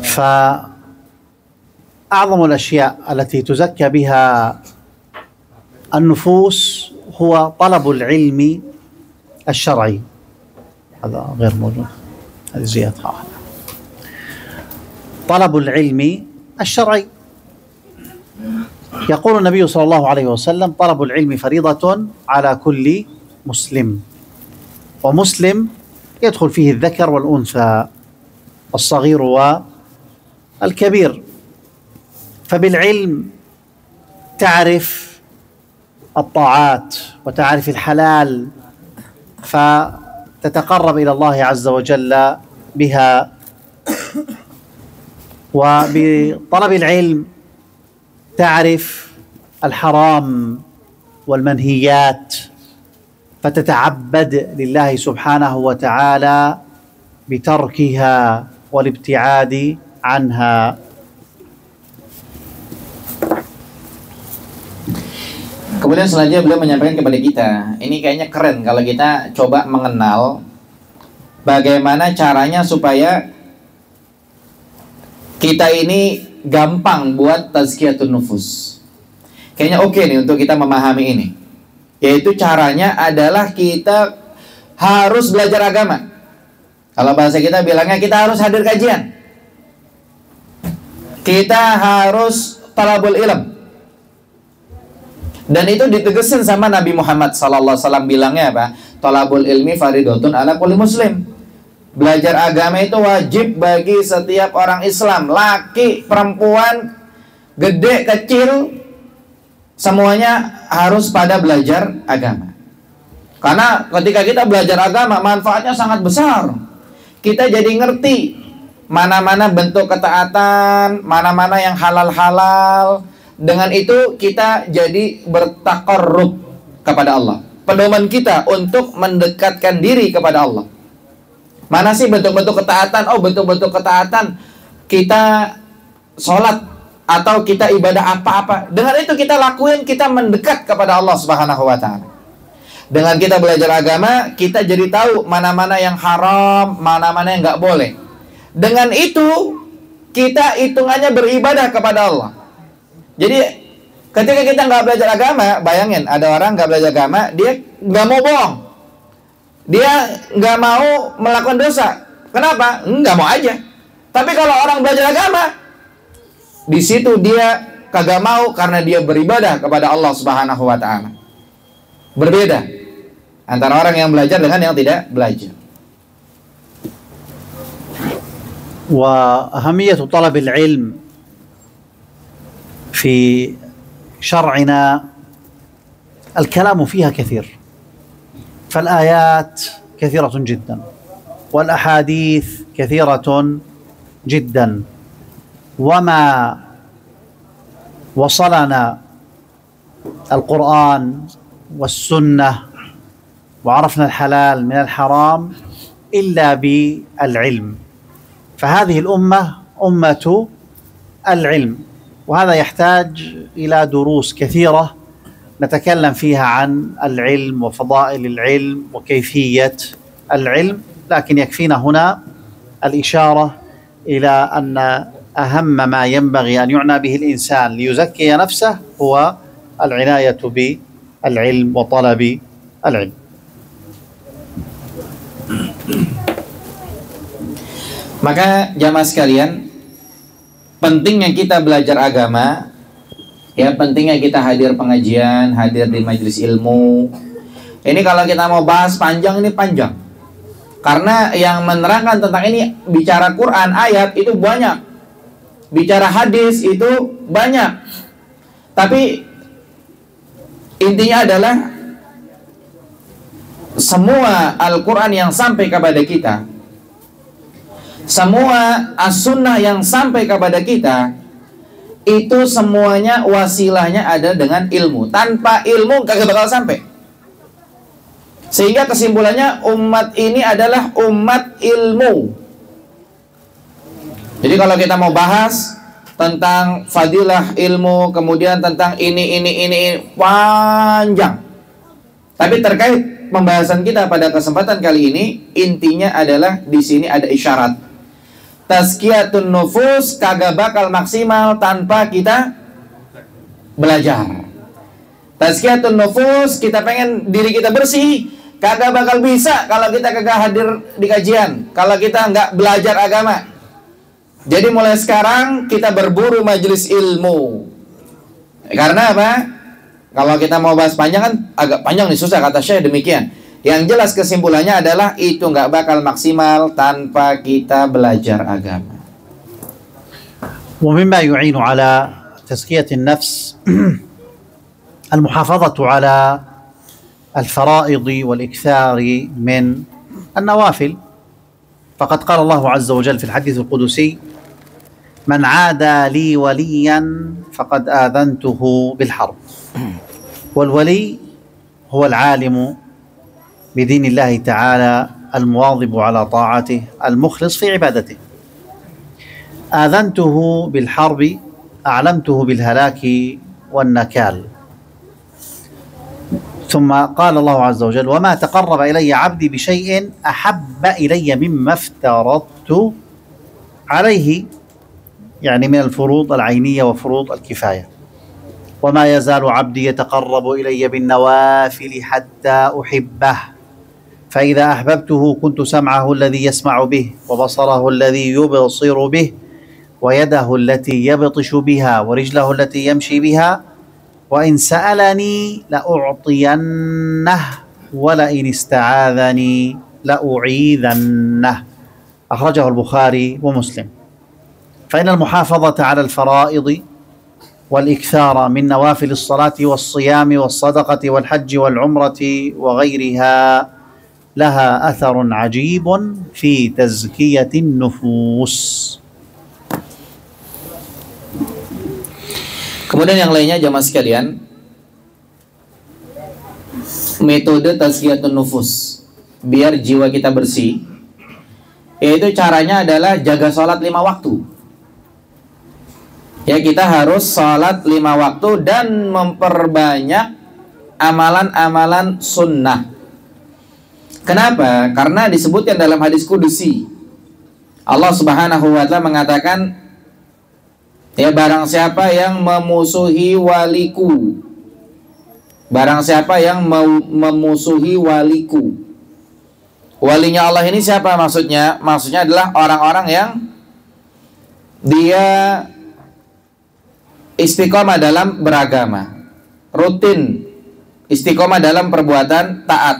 [SPEAKER 2] فأعظم الأشياء التي تزكى بها النفوس هو طلب العلم الشرعي. هذا غير موجود، هذه زيادة. طلب العلم الشرعي، يقول النبي صلى الله عليه وسلم: طلب العلم فريضة على كل مسلم، ومسلم يدخل فيه الذكر والأنثى، الصغير والكبير. فبالعلم تعرف الطاعات وتعرف الحلال، فتتقرب إلى الله عز وجل بها. وبطلب العلم تعرف الحرام والمنهيات، فتتعبد لله سبحانه وتعالى بتركها والابتعاد عنها.
[SPEAKER 1] Kemudian selanjutnya beliau menyampaikan kepada kita, ini kayaknya keren kalau kita coba mengenal bagaimana caranya supaya kita ini gampang buat tazkiyatun nufus. Kayaknya oke nih untuk kita memahami ini. Yaitu caranya adalah kita harus belajar agama. Kalau bahasa kita bilangnya kita harus hadir kajian. Kita harus talabul ilm. Dan itu ditegesin sama Nabi Muhammad SAW, bilangnya apa? Talabul ilmi faridotun ala kulli muslim. Belajar agama itu wajib bagi setiap orang Islam, laki, perempuan, gede, kecil, semuanya harus pada belajar agama. Karena ketika kita belajar agama, manfaatnya sangat besar. Kita jadi ngerti mana-mana bentuk ketaatan, mana-mana yang halal-halal. Dengan itu kita jadi bertaqarrub kepada Allah. Pedoman kita untuk mendekatkan diri kepada Allah. Mana sih bentuk-bentuk ketaatan? Oh, bentuk-bentuk ketaatan kita sholat atau kita ibadah apa-apa. Dengan itu kita lakuin, kita mendekat kepada Allah Subhanahu wa ta'ala. Dengan kita belajar agama, kita jadi tahu mana-mana yang haram, mana-mana yang nggak boleh. Dengan itu, kita hitungannya beribadah kepada Allah. Jadi, ketika kita nggak belajar agama, bayangin, ada orang nggak belajar agama, dia nggak mau bohong. Dia nggak mau melakukan dosa. Kenapa? Nggak mau aja. Tapi kalau orang belajar agama, di situ dia kagak mau karena dia beribadah kepada Allah Subhanahu wa Ta'ala. Berbeda antara orang yang belajar dengan yang tidak belajar.
[SPEAKER 2] وأهمية طلب العلم في شرعنا الكلام فيها كثير، فالآيات كثيرة جدا والأحاديث كثيرة جدا، وما وصلنا القرآن والسنة وعرفنا الحلال من الحرام إلا بالعلم. فهذه الأمة أمة العلم، وهذا يحتاج إلى دروس كثيرة نتكلم فيها عن العلم وفضائل العلم وكيفية العلم، لكن يكفينا هنا الإشارة إلى أن أهم ما ينبغي أن يعنى به الإنسان ليزكي نفسه هو العناية بالعلم وطلب العلم.
[SPEAKER 1] Maka jamaah sekalian, pentingnya kita belajar agama, ya pentingnya kita hadir pengajian, hadir di majelis ilmu. Ini kalau kita mau bahas panjang, ini panjang. Karena yang menerangkan tentang ini, bicara Quran, ayat itu banyak. Bicara hadis itu banyak. Tapi intinya adalah semua Al-Quran yang sampai kepada kita, semua as-sunnah yang sampai kepada kita, itu semuanya wasilahnya ada dengan ilmu. Tanpa ilmu kagak bakal sampai. Sehingga kesimpulannya umat ini adalah umat ilmu. Jadi kalau kita mau bahas tentang fadilah ilmu, kemudian tentang ini panjang. Tapi terkait pembahasan kita pada kesempatan kali ini, intinya adalah di sini ada isyarat. Tazkiyatun nufus kagak bakal maksimal tanpa kita belajar. Tazkiyatun nufus, kita pengen diri kita bersih, kagak bakal bisa kalau kita kagak hadir di kajian, kalau kita nggak belajar agama. Jadi mulai sekarang kita berburu majelis ilmu. Karena apa? Kalau kita mau bahas panjang kan agak panjang nih, susah kata Syekh demikian. Yang jelas kesimpulannya adalah itu nggak bakal maksimal tanpa kita belajar agama.
[SPEAKER 2] ومما يعين على تزكية النفس المحافظة على الفرائض والإكثار من النوافل، فقد قال الله عز وجل في الحديث القدسي: من عادى لي وليا فقد آذنته بالحرب. والولي هو العالم بدين الله تعالى المواظب على طاعته المخلص في عبادته. آذنته بالحرب أعلمته بالهلاك والنكال. ثم قال الله عز وجل: وما تقرب إلي عبدي بشيء أحب إلي مما افترضت عليه، يعني من الفروض العينية وفروض الكفاية. وما يزال عبدي يتقرب إلي بالنوافل حتى أحبه، فإذا أحببته كنت سمعه الذي يسمع به وبصره الذي يبصر به ويده التي يبطش بها ورجله التي يمشي بها وإن سألني لأعطينه ولئن استعاذني لأعيذنه. أخرجه البخاري ومسلم. فإن المحافظة على الفرائض والإكثار من نوافل الصلاة والصيام والصدقة والحج والعمرة وغيرها لها أثر عجيب في تزكية النفوس.
[SPEAKER 1] Kemudian yang lainnya jamaah sekalian, metode tazkiyatun nufus biar jiwa kita bersih, yaitu caranya adalah jaga sholat 5 waktu. Ya, kita harus sholat 5 waktu dan memperbanyak amalan-amalan sunnah. Kenapa? Karena disebutkan dalam hadis kudusi, Allah Subhanahu wa ta'ala mengatakan, ya, barang siapa yang memusuhi waliku, barang siapa yang memusuhi waliku. Walinya Allah ini siapa maksudnya? Maksudnya adalah orang-orang yang dia istiqomah dalam beragama, rutin istiqomah dalam perbuatan taat,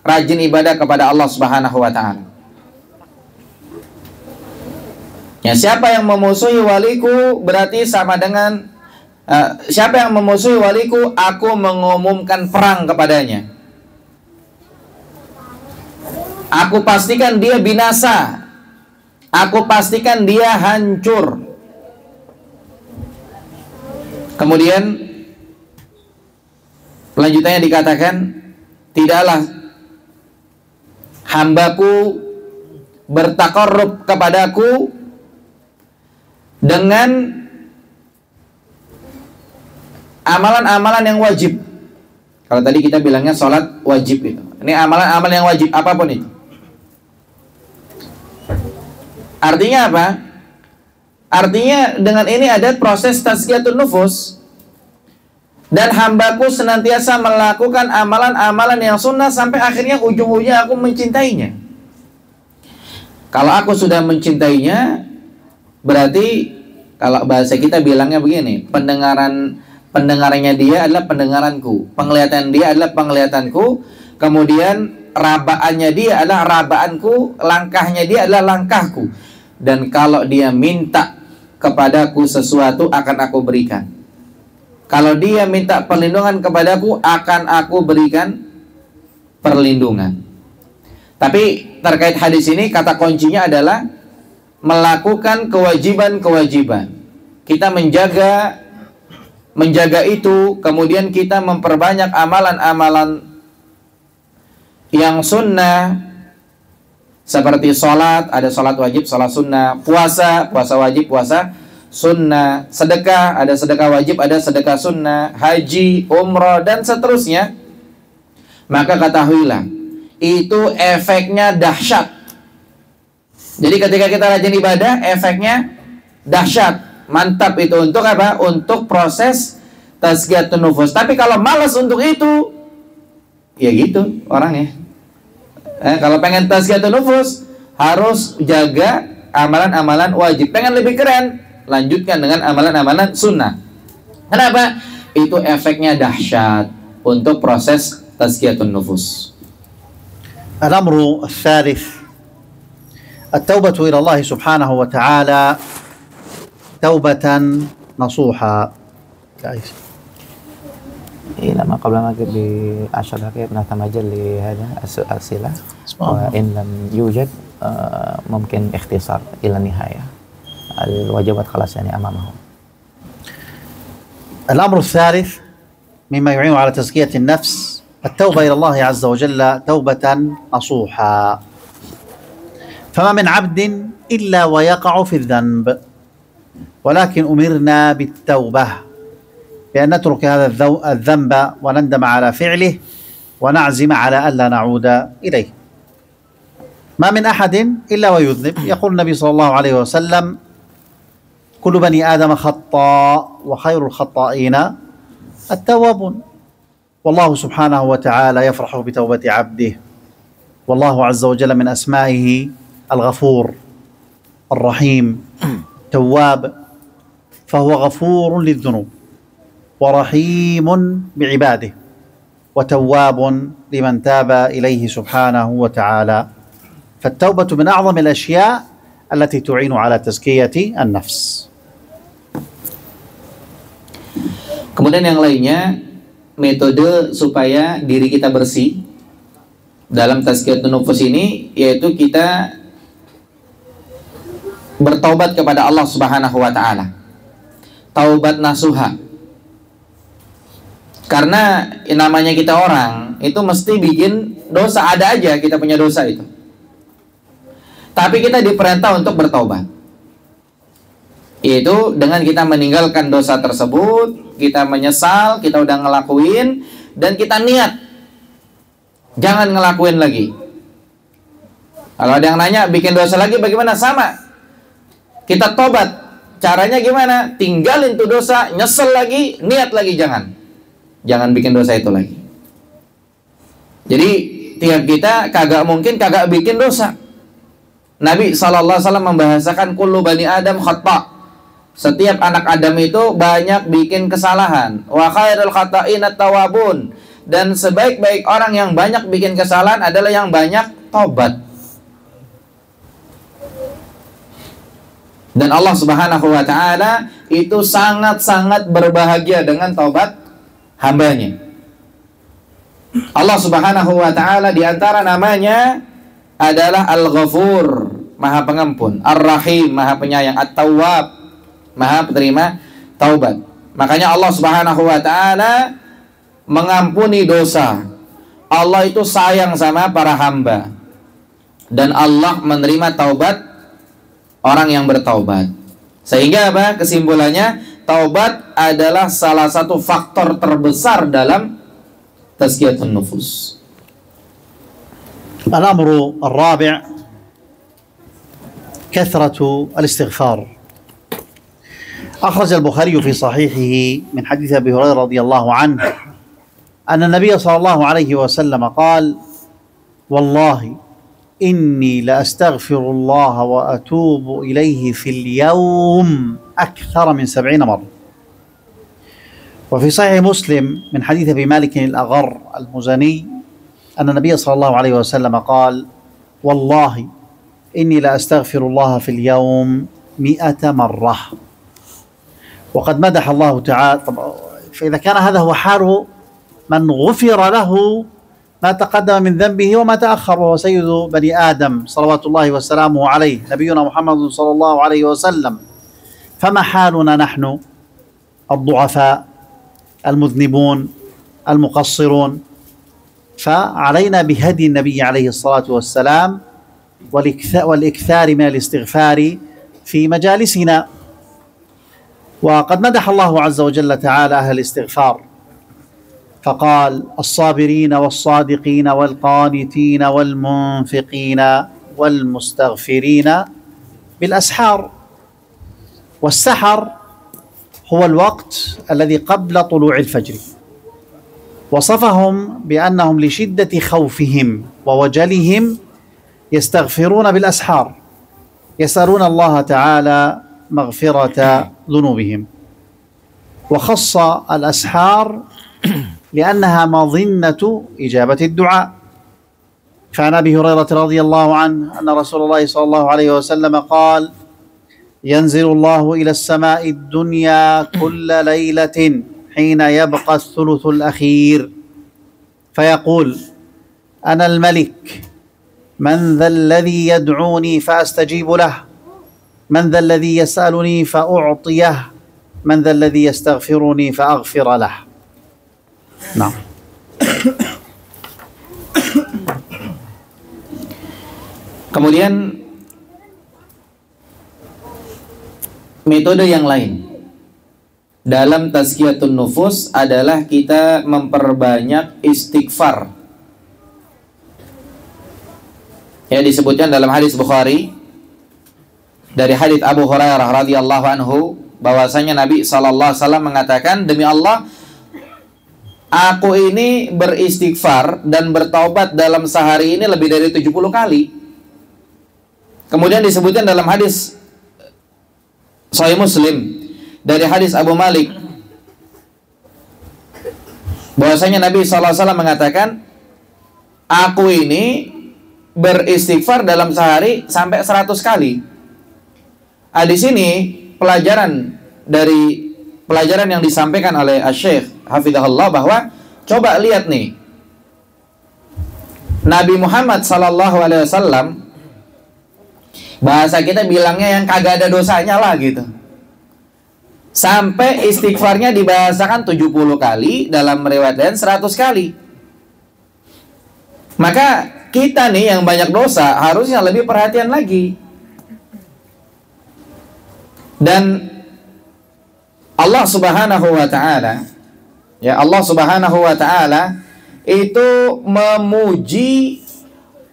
[SPEAKER 1] rajin ibadah kepada Allah Subhanahu wa ta'ala. Ya, siapa yang memusuhi waliku berarti sama dengan siapa yang memusuhi waliku, aku mengumumkan perang kepadanya. Aku pastikan dia binasa. Aku pastikan dia hancur. Kemudian lanjutannya dikatakan, tidaklah hambaku bertakarrub kepadaku dengan amalan-amalan yang wajib. Kalau tadi kita bilangnya sholat wajib itu, ini amalan-amalan yang wajib apapun itu. Artinya apa? Artinya dengan ini ada proses tazkiyatun nufus, dan hambaku senantiasa melakukan amalan-amalan yang sunnah sampai akhirnya ujung-ujungnya aku mencintainya. Kalau aku sudah mencintainya, berarti kalau bahasa kita bilangnya begini, pendengarannya dia adalah pendengaranku, penglihatan dia adalah penglihatanku, kemudian rabaannya dia adalah rabaanku, langkahnya dia adalah langkahku. Dan kalau dia minta kepadaku sesuatu, akan aku berikan. Kalau dia minta perlindungan kepadaku, akan aku berikan perlindungan. Tapi terkait hadis ini, kata kuncinya adalah melakukan kewajiban-kewajiban. Kita menjaga itu, kemudian kita memperbanyak amalan-amalan yang sunnah, seperti sholat, ada sholat wajib, sholat sunnah, puasa wajib, puasa sunnah, sedekah, ada sedekah wajib, ada sedekah sunnah, haji, umroh, dan seterusnya. Maka ketahuilah, itu efeknya dahsyat. Jadi ketika kita rajin ibadah, efeknya dahsyat, mantap itu. Untuk apa? Untuk proses tazkiyatun nufus. Tapi kalau malas untuk itu, ya gitu orangnya. Kalau pengen tazkiyatun nufus, harus jaga amalan-amalan wajib. Pengen lebih keren, lanjutkan dengan amalan-amalan sunnah. Kenapa? Itu efeknya dahsyat untuk proses tazkiyatun nufus.
[SPEAKER 2] الأمر الثالث التوبة إلى الله سبحانه وتعالى توبة نصوحا.
[SPEAKER 5] لما قبل ما ب10 دقائق نتمجل لهذا الأسئلة، وإن لم يوجد ممكن اختصار إلى النهاية. الواجبات خلاص يعني أمامهم.
[SPEAKER 2] الأمر الثالث مما يعين على تزكية النفس التوبة إلى الله عز وجل توبة نصوحا. فما من عبد إلا ويقع في الذنب، ولكن أمرنا بالتوبة بأن نترك هذا الذنب ونندم على فعله ونعزم على ألا نعود إليه. ما من أحد إلا ويذنب. يقول النبي صلى الله عليه وسلم: كل بني آدم خطاء وخير الخطائين التوابون. والله سبحانه وتعالى يفرح بتوبة عبده، والله عز وجل من أسمائه الغفور الرحيم تواب، فهو غفور للذنوب ورحيم بعباده وتواب لمن تاب إليه سبحانه وتعالى. فالتوبة من أعظم الأشياء التي تعين على تزكية النفس.
[SPEAKER 1] Kemudian yang lainnya, metode supaya diri kita bersih dalam tazkiyatun nufus ini, yaitu kita bertaubat kepada Allah Subhanahu wa ta'ala. Taubat nasuha. Karena namanya kita orang, itu mesti bikin dosa, ada aja kita punya dosa itu. Tapi kita diperintah untuk bertaubat. Itu dengan kita meninggalkan dosa tersebut, kita menyesal, kita udah ngelakuin, dan kita niat jangan ngelakuin lagi. Kalau ada yang nanya bikin dosa lagi bagaimana? Sama, kita tobat. Caranya gimana? Tinggalin tuh dosa, nyesel lagi, niat lagi jangan bikin dosa itu lagi. Jadi tiap kita kagak mungkin kagak bikin dosa. Nabi SAW membahasakan kullu bani Adam khata'. Setiap anak Adam itu banyak bikin kesalahan. Wa khairul khata'ina tawabun. Dan sebaik-baik orang yang banyak bikin kesalahan adalah yang banyak tobat. Dan Allah Subhanahu wa ta'ala itu sangat-sangat berbahagia dengan taubat hambanya. Allah Subhanahu wa ta'ala diantara namanya adalah Al-Ghafur, Maha Pengampun, Ar-Rahim, Maha Penyayang, At-Tawwab, Maha Penerima Taubat. Makanya Allah Subhanahu wa ta'ala mengampuni dosa. Allah itu sayang sama para hamba. Dan Allah menerima taubat orang yang bertaubat. Sehingga apa? Kesimpulannya, taubat adalah salah satu faktor terbesar dalam tazkiyatun nufus.
[SPEAKER 2] الأمر الرابع كثرة الاستغفار. أخرج البخاري في صحيحه من حديث أبي هريرة رضي الله عنه أن النبي صلى الله عليه وسلم قال: والله إني لأستغفر الله وأتوب إليه في اليوم أكثر من 70 مرة. وفي صحيح مسلم من حديث أبي مالك الأغر المزني أن النبي صلى الله عليه وسلم قال: والله إني لأستغفر الله في اليوم 100 مرة. وقد مدح الله تعالى. فإذا كان هذا هو حال من غفر له ما تقدم من ذنبه وما تأخر، وهو سيد بني آدم صلوات الله وسلامه عليه نبينا محمد صلى الله عليه وسلم، فما حالنا نحن الضعفاء المذنبون المقصرون؟ فعلينا بهدي النبي عليه الصلاة والسلام والإكثار من الاستغفار في مجالسنا. وقد مدح الله عز وجل تعالى أهل الاستغفار فقال: الصابرين والصادقين والقانتين والمنفقين والمستغفرين بالأسحار. والسحر هو الوقت الذي قبل طلوع الفجر. وصفهم بأنهم لشدة خوفهم ووجلهم يستغفرون بالأسحار، يسألون الله تعالى مغفرة ذنوبهم. وخص الأسحار لأنها مظنة إجابة الدعاء. فعن أبي هريرة رضي الله عنه أن رسول الله صلى الله عليه وسلم قال: ينزل الله إلى السماء الدنيا كل ليلة حين يبقى الثلث الأخير فيقول: أنا الملك، من ذا الذي يدعوني فأستجيب له، من ذا الذي يسألني فأعطيه، من ذا الذي يستغفرني فأغفر له. Nah.
[SPEAKER 1] Kemudian metode yang lain dalam tazkiyatun nufus adalah kita memperbanyak istighfar. Ya, disebutkan dalam hadis Bukhari dari hadis Abu Hurairah radhiyallahu anhu bahwasanya Nabi SAW mengatakan, demi Allah, aku ini beristighfar dan bertaubat dalam sehari ini lebih dari 70 kali. Kemudian disebutkan dalam hadis Sahih Muslim dari hadis Abu Malik bahwasanya Nabi SAW mengatakan, aku ini beristighfar dalam sehari sampai 100 kali. Di sini pelajaran yang disampaikan oleh Syekh Hafizahullah bahwa coba lihat nih, Nabi Muhammad SAW, bahasa kita bilangnya yang kagak ada dosanya lah gitu, sampai istighfarnya dibahasakan 70 kali, dalam riwayat lain 100 kali. Maka kita nih yang banyak dosa harusnya lebih perhatian lagi. Dan Allah Subhanahu wa ta'ala, Ya, Allah Subhanahu wa taala itu memuji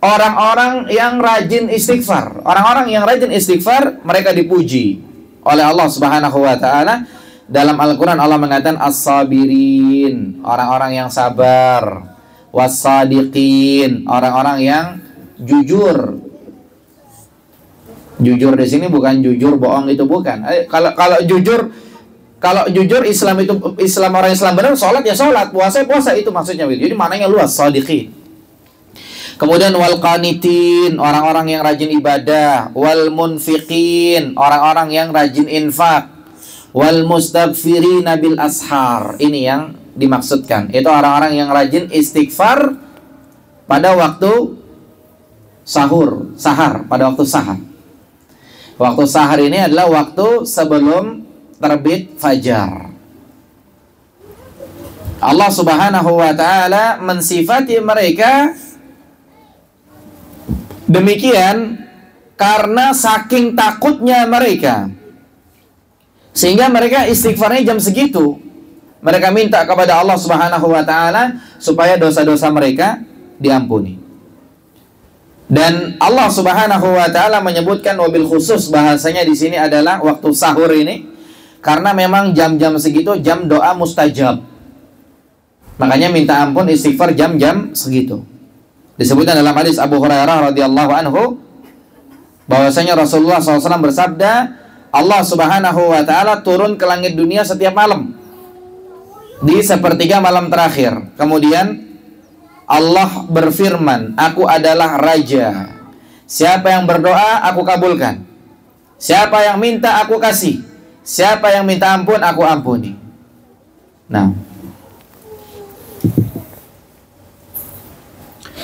[SPEAKER 1] orang-orang yang rajin istighfar. Orang-orang yang rajin istighfar, mereka dipuji oleh Allah Subhanahu wa taala. Dalam Al-Qur'an Allah mengatakan as-sabirin, orang-orang yang sabar, was-sadiqin, orang-orang yang jujur. Jujur di sini bukan jujur bohong, itu bukan. Kalau jujur Islam orang Islam benar, sholat ya sholat, puasa ya puasa, itu maksudnya. Jadi maknanya luas, sadiqin. Kemudian wal qanitin, orang-orang yang rajin ibadah, wal munfiqin, orang-orang yang rajin infak, wal mustaghfirina bil ashar. Ini yang dimaksudkan. Itu orang-orang yang rajin istighfar pada waktu sahar, pada waktu sahar. Waktu sahar ini adalah waktu sebelum terbit fajar. Allah Subhanahu wa taala mensifati mereka demikian karena saking takutnya mereka, sehingga mereka istighfarnya jam segitu. Mereka minta kepada Allah Subhanahu wa taala supaya dosa-dosa mereka diampuni. Dan Allah Subhanahu wa taala menyebutkan wabil khusus, bahasanya di sini adalah waktu sahur ini, karena memang jam-jam segitu jam doa mustajab. Makanya minta ampun istighfar jam-jam segitu. Disebutkan dalam hadis Abu Hurairah radhiyallahu anhu bahwasanya Rasulullah SAW bersabda, Allah Subhanahu wa taala turun ke langit dunia setiap malam di sepertiga malam terakhir. Kemudian Allah berfirman, aku adalah raja. Siapa yang berdoa, aku kabulkan. Siapa yang minta, aku kasih. Siapa yang minta ampun, aku ampuni. Nah,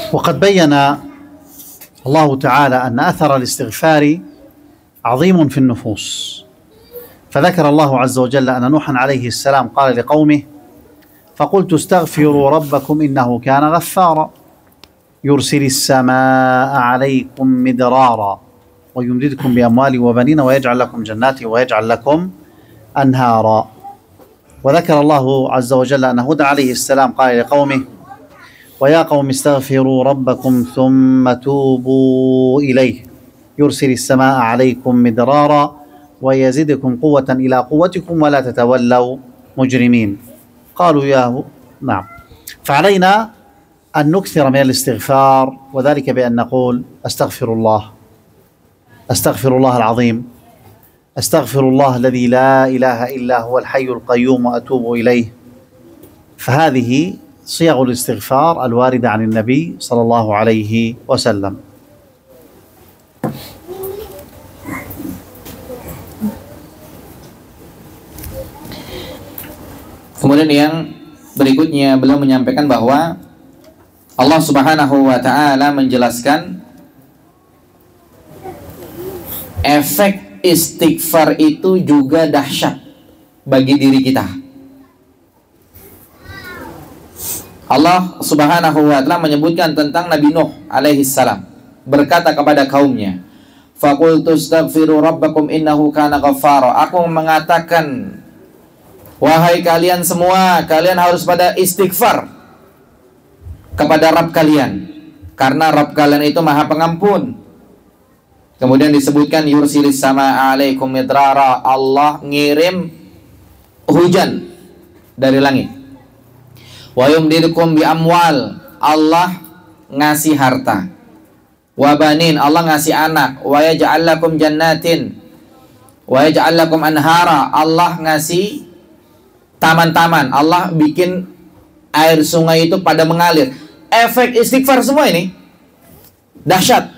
[SPEAKER 2] وقد بين الله تعالى أن أثر الاستغفار عظيم في النفوس، فذكر الله عز وجل أن نوحا عليه السلام قال لقومه فقلت استغفروا ربكم إنه كان غفارا يرسل السماء عليكم مدرارا ويمددكم بأموال وبنين ويجعل لكم جنات ويجعل لكم أنهارا. وذكر الله عز وجل أن هود عليه السلام قال لقومه ويا قوم استغفروا ربكم ثم توبوا إليه يرسل السماء عليكم مدرارا ويزدكم قوة إلى قوتكم ولا تتولوا مجرمين. قالوا نعم. فعلينا أن نكثر من الاستغفار، وذلك بأن نقول أستغفر الله العظيم، أستغفر الله الذي لا إله إلا هو الحي القيوم وأتوب إليه. فهذه صيغ الاستغفار الواردة عن النبي صلى الله عليه وسلم.
[SPEAKER 1] kemudian yang berikutnya beliau menyampaikan bahwa Allah Subhanahu wa taala menjelaskan efek istighfar itu juga dahsyat bagi diri kita. Allah Subhanahu wa taala menyebutkan tentang Nabi Nuh alaihi salam berkata kepada kaumnya, "Faqultu astaghfiru rabbakum innahu kana ghaffara." Aku mengatakan, wahai kalian semua, kalian harus pada istighfar kepada Rabb kalian, karena Rabb kalian itu Maha Pengampun. Kemudian disebutkan yursilis sama alaikum midrara, Allah ngirim hujan dari langit. Wa yumdidukum bi amwal, Allah ngasih harta. Wa banin, Allah ngasih anak. Wa yaj'al lakum jannatin wa yaj'al lakum anhara, Allah ngasih taman-taman, Allah bikin air sungai itu pada mengalir. Efek istighfar semua ini dahsyat.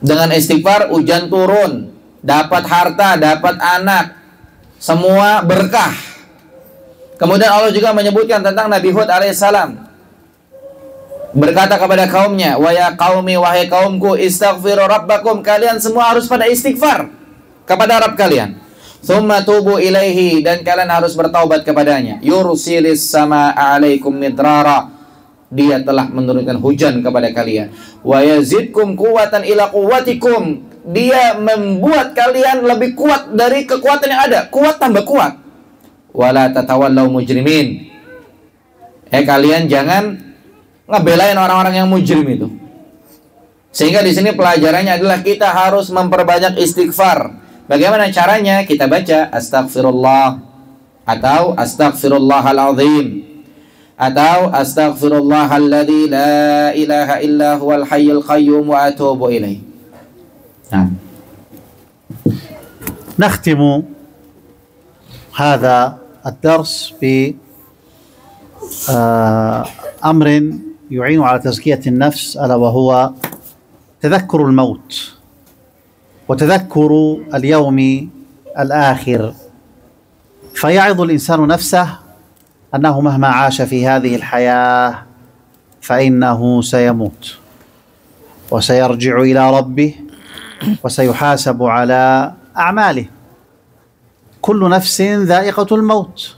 [SPEAKER 1] Dengan istighfar hujan turun, dapat harta, dapat anak, semua berkah. Kemudian Allah juga menyebutkan tentang Nabi Hud alaihissalam berkata kepada kaumnya, wa ya qaumi, wahai kaumku, istaghfiru rabbakum, kalian semua harus pada istighfar kepada Rabb kalian. Tsumma tubu ilaihi, dan kalian harus bertaubat kepadanya. Yursilis sama alaikum midrara, dia telah menurunkan hujan kepada kalian. Wa yazidkum quwwatan ila quwwatikum, dia membuat kalian lebih kuat dari kekuatan yang ada. Kuat tambah kuat. wala tatawallaw mujrimin. Kalian jangan ngebelain orang-orang yang mujrim itu. Sehingga di sini pelajarannya adalah kita harus memperbanyak istighfar. Bagaimana caranya? Kita baca astaghfirullah atau astaghfirullahal azim atau astaghfirullahalladzi la ilaha illa huwal hayyul qayyum wa atubu ilaih.
[SPEAKER 2] نختم هذا الدرس بأمر يعين على تزكية النفس، ألا وهو تذكر الموت وتذكر اليوم الآخر. فيعظ الإنسان نفسه أنه مهما عاش في هذه الحياة فإنه سيموت وسيرجع إلى ربه وسيحاسب على أعماله. كل نفس ذائقة الموت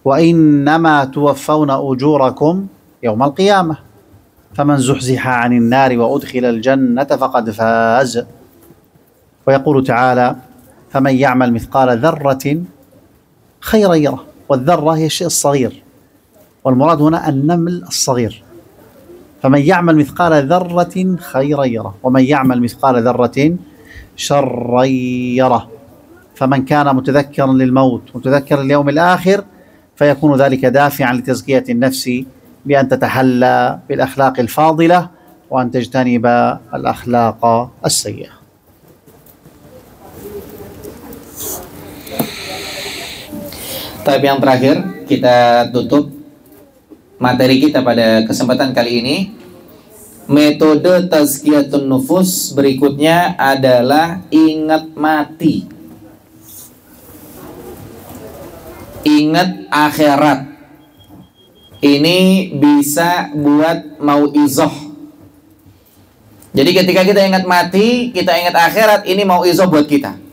[SPEAKER 2] وإنما توفون أجوركم يوم القيامة فمن زحزح عن النار وأدخل الجنة فقد فاز. ويقول تعالى فمن يعمل مثقال ذرة خيرا يره، والذرة هي الشيء الصغير، والمراد هنا النمل الصغير. فمن يعمل مثقال ذرة خيرا يره ومن يعمل مثقال ذرة شرا يره. فمن كان متذكرا للموت متذكرا لليوم الآخر فيكون ذلك دافعا لتزكية النفس بأن تتحلى بالأخلاق الفاضلة وأن تجتنب الأخلاق السيئة.
[SPEAKER 1] Tapi yang terakhir kita tutup materi kita pada kesempatan kali ini. Metode tazkiyatun nufus berikutnya adalah ingat mati, ingat akhirat. Ini bisa buat mauizah. Jadi ketika kita ingat mati, kita ingat akhirat, ini mauizah buat kita.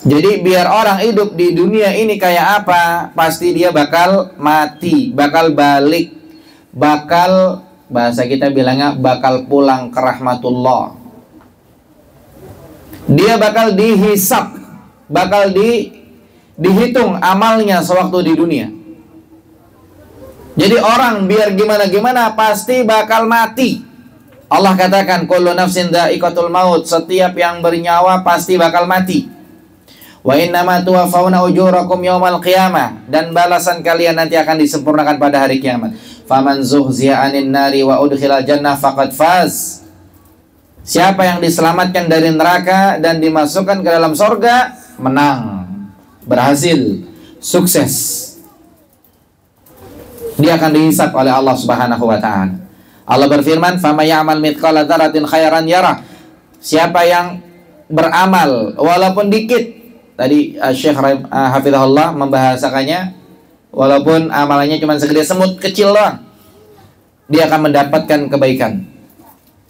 [SPEAKER 1] Jadi biar orang hidup di dunia ini kayak apa, pasti dia bakal mati, bakal balik, bakal, bahasa kita bilangnya, bakal pulang ke rahmatullah. Dia bakal dihisab, bakal dihitung amalnya sewaktu di dunia. Jadi orang biar gimana-gimana pasti bakal mati. Allah katakan kullu nafsin dha'iqatul maut, setiap yang bernyawa pasti bakal mati. Wa innama tuwaffawna ujurakum yaumal qiyamah, dan balasan kalian nanti akan disempurnakan pada hari kiamat. Faman zuhziya 'anil nari wa udkhilal jannah faqad faz. Siapa yang diselamatkan dari neraka dan dimasukkan ke dalam surga, menang, berhasil, sukses. Dia akan dihisab oleh Allah Subhanahu wa taala. Allah berfirman, "Faman ya'mal mithqala dzarratin khairan yarah." Siapa yang beramal walaupun dikit, tadi Syekh Hafizahullah membahasakannya, walaupun amalannya cuma segede semut kecil doang, dia akan mendapatkan kebaikan.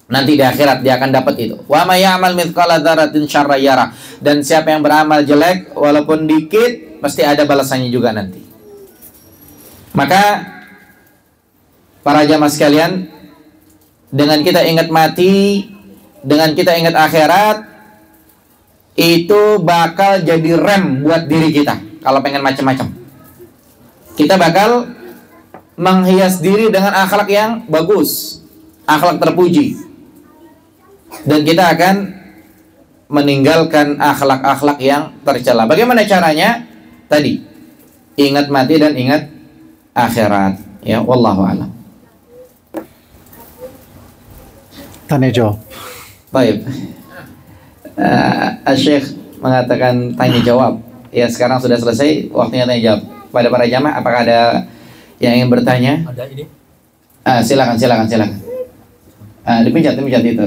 [SPEAKER 1] Nanti di akhirat dia akan dapat itu. Wa may ya'mal mithqala dzarratin syarran yarah. Dan siapa yang beramal jelek walaupun dikit, pasti ada balasannya juga nanti. Maka para jamaah sekalian, dengan kita ingat mati, dengan kita ingat akhirat, itu bakal jadi rem buat diri kita kalau pengen macam-macam. Kita bakal menghias diri dengan akhlak yang bagus, akhlak terpuji, dan kita akan meninggalkan akhlak-akhlak yang tercela. Bagaimana caranya? Tadi, ingat mati dan ingat akhirat. Ya, wallahu a'lam.
[SPEAKER 2] Tanya jawab.
[SPEAKER 1] Baik. Syekh mengatakan tanya jawab. Ya, sekarang sudah selesai, waktunya tanya jawab. Pada para jamaah, apakah ada yang ingin bertanya?
[SPEAKER 3] Ada ini.
[SPEAKER 1] Silakan. Dipencet itu.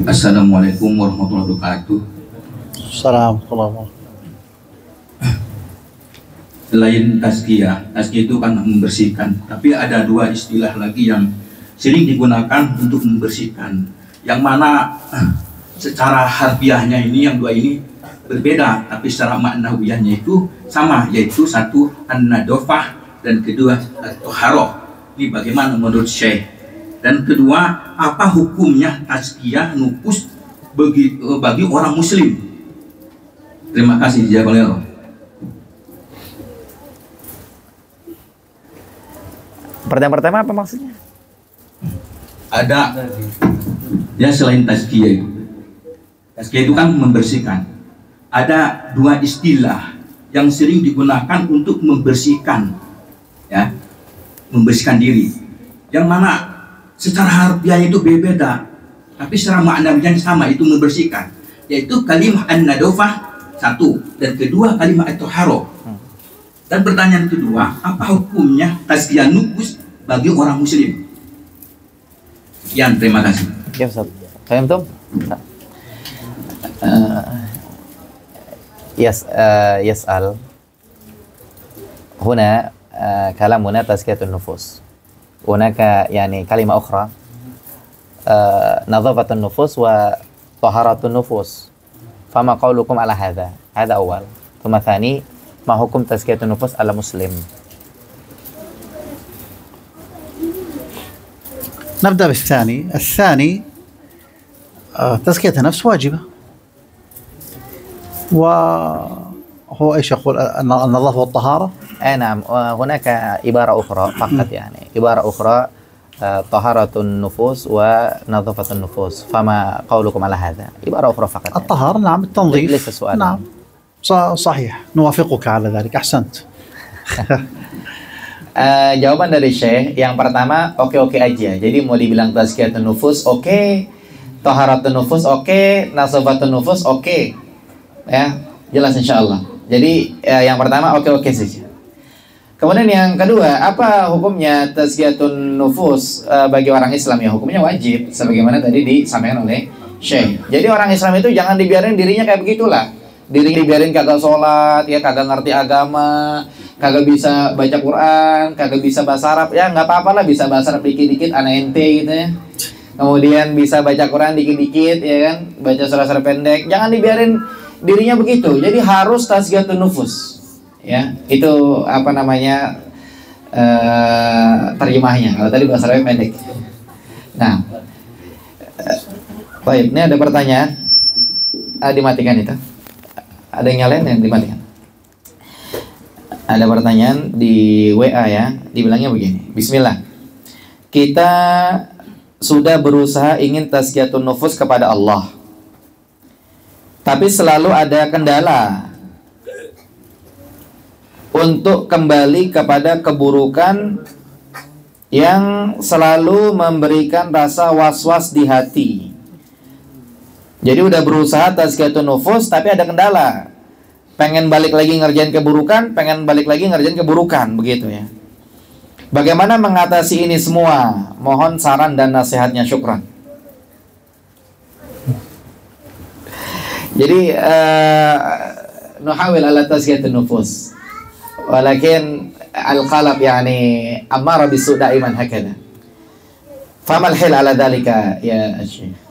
[SPEAKER 6] Assalamualaikum warahmatullahi wabarakatuh.
[SPEAKER 2] Assalamualaikum.
[SPEAKER 6] Selain tazkiyah itu kan membersihkan, tapi ada dua istilah lagi yang sering digunakan untuk membersihkan, yang mana secara harfiahnya ini yang dua ini berbeda, tapi secara maknawiyahnya itu sama, yaitu satu an-nadofah dan kedua at-toharoh. Ini bagaimana menurut Syekh? Dan kedua, apa hukumnya tazkiyah nufus bagi orang muslim. Terima kasih jazakallahu.
[SPEAKER 5] Pertanyaan pertama apa maksudnya?
[SPEAKER 6] Ada ya selain tazkiyah. Tazkiyah itu kan membersihkan. Ada dua istilah yang sering digunakan untuk membersihkan, ya, membersihkan diri. Yang mana secara harfiah itu berbeda, tapi secara maknanya sama, itu membersihkan. Yaitu kalimah an-nadofah satu, dan kedua kalimah at-taharah. Dan pertanyaan kedua, apa hukumnya tazkiyah nufus bagi orang muslim? Sekian, terima kasih.
[SPEAKER 5] Ya Ustaz. Faham tuh? يسأل هنا كلامنا تزكية النفوس. هناك يعني كلمة أخرى نظافة النفوس وطهارة النفوس. فما قولكم على هذا؟ هذا أول. ثم ثاني، ما حكم تزكية النفوس على مسلم؟
[SPEAKER 2] نبدأ بالثاني. الثاني تزكية النفس واجبة، وهو ايش يقول؟ النظافة والطهارة؟
[SPEAKER 5] نعم. هناك عبارة أخرى فقط، يعني عبارة أخرى طهارة النفوس ونظافة النفوس. فما قولكم على هذا؟ عبارة أخرى فقط يعني.
[SPEAKER 2] الطهارة نعم، التنظيف
[SPEAKER 5] ليس سؤال.
[SPEAKER 2] نعم صحيح، نوافقك على ذلك، أحسنت.
[SPEAKER 1] Jawaban dari Syekh yang pertama oke-oke aja. Jadi mau dibilang tazkiyatun nufus oke, taharatun nufus oke, nasofatun nufus oke. Ya, jelas insyaallah. Jadi yang pertama oke-oke saja. Kemudian yang kedua, apa hukumnya tazkiyatun nufus bagi orang Islam? Ya hukumnya wajib, sebagaimana tadi disampaikan oleh Syekh. Jadi orang Islam itu jangan dibiarin dirinya kayak begitulah. Dirinya dibiarin kagak sholat, ya kagak ngerti agama, kagak bisa baca Quran, kagak bisa bahasa Arab. Ya nggak apa-apa lah, bisa bahasa Arab dikit-dikit, anak ente gitu ya. Kemudian bisa baca Quran dikit-dikit, ya kan, baca surah-surah pendek. Jangan dibiarin dirinya begitu. Jadi harus tazkiyatun nufus. Ya, itu apa namanya terjemahnya. Kalau tadi bahasa Arab pendek. Nah, baik, ini ada pertanyaan. Dimatikan itu. Ada yang nyalain yang dimatikan. Ada pertanyaan di WA ya, dibilangnya begini. Bismillah. Kita sudah berusaha ingin tazkiyatun nufus kepada Allah, tapi selalu ada kendala untuk kembali kepada keburukan yang selalu memberikan rasa was-was di hati. Jadi udah berusaha tazkiyatun nufus tapi ada kendala. Pengen balik lagi ngerjain keburukan, pengen balik lagi ngerjain keburukan, begitu ya. Bagaimana mengatasi ini semua? Mohon saran dan nasihatnya, syukran. Jadi nuhawil ala tazkiyatun nufus. Walakin al-qalb yani ammara bisu' daiman hakada. Famal hil ala dhalika ya Syekh?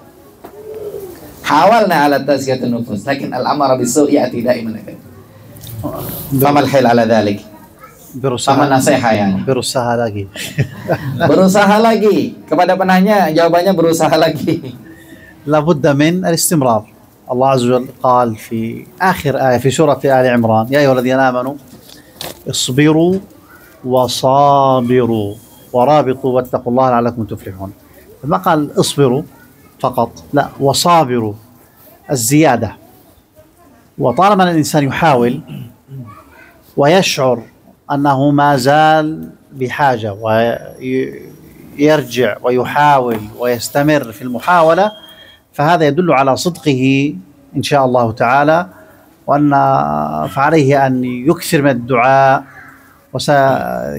[SPEAKER 1] حاولنا على تزكية النفوس لكن الأمر بالسوء يأتي دائما كذا. فما الحل على ذلك؟ Sama nasihat yani.
[SPEAKER 2] Berusaha lagi.
[SPEAKER 1] Berusaha lagi. Kepada penanya jawabannya berusaha lagi.
[SPEAKER 2] لابد من الاستمرار. الله عز وجل قال في آخر آية في سورة آل عمران: يا أيها الذين آمنوا اصبروا وصابروا ورابطوا واتقوا الله لعلكم تفلحون. ما قال اصبروا فقط، لا، وصابروا، الزيادة. وطالما الإنسان يحاول ويشعر أنه ما زال بحاجة ويرجع ويحاول ويستمر في المحاولة، فهذا يدل على صدقه إن شاء الله تعالى، وأن فعليه أن يكثر من الدعاء،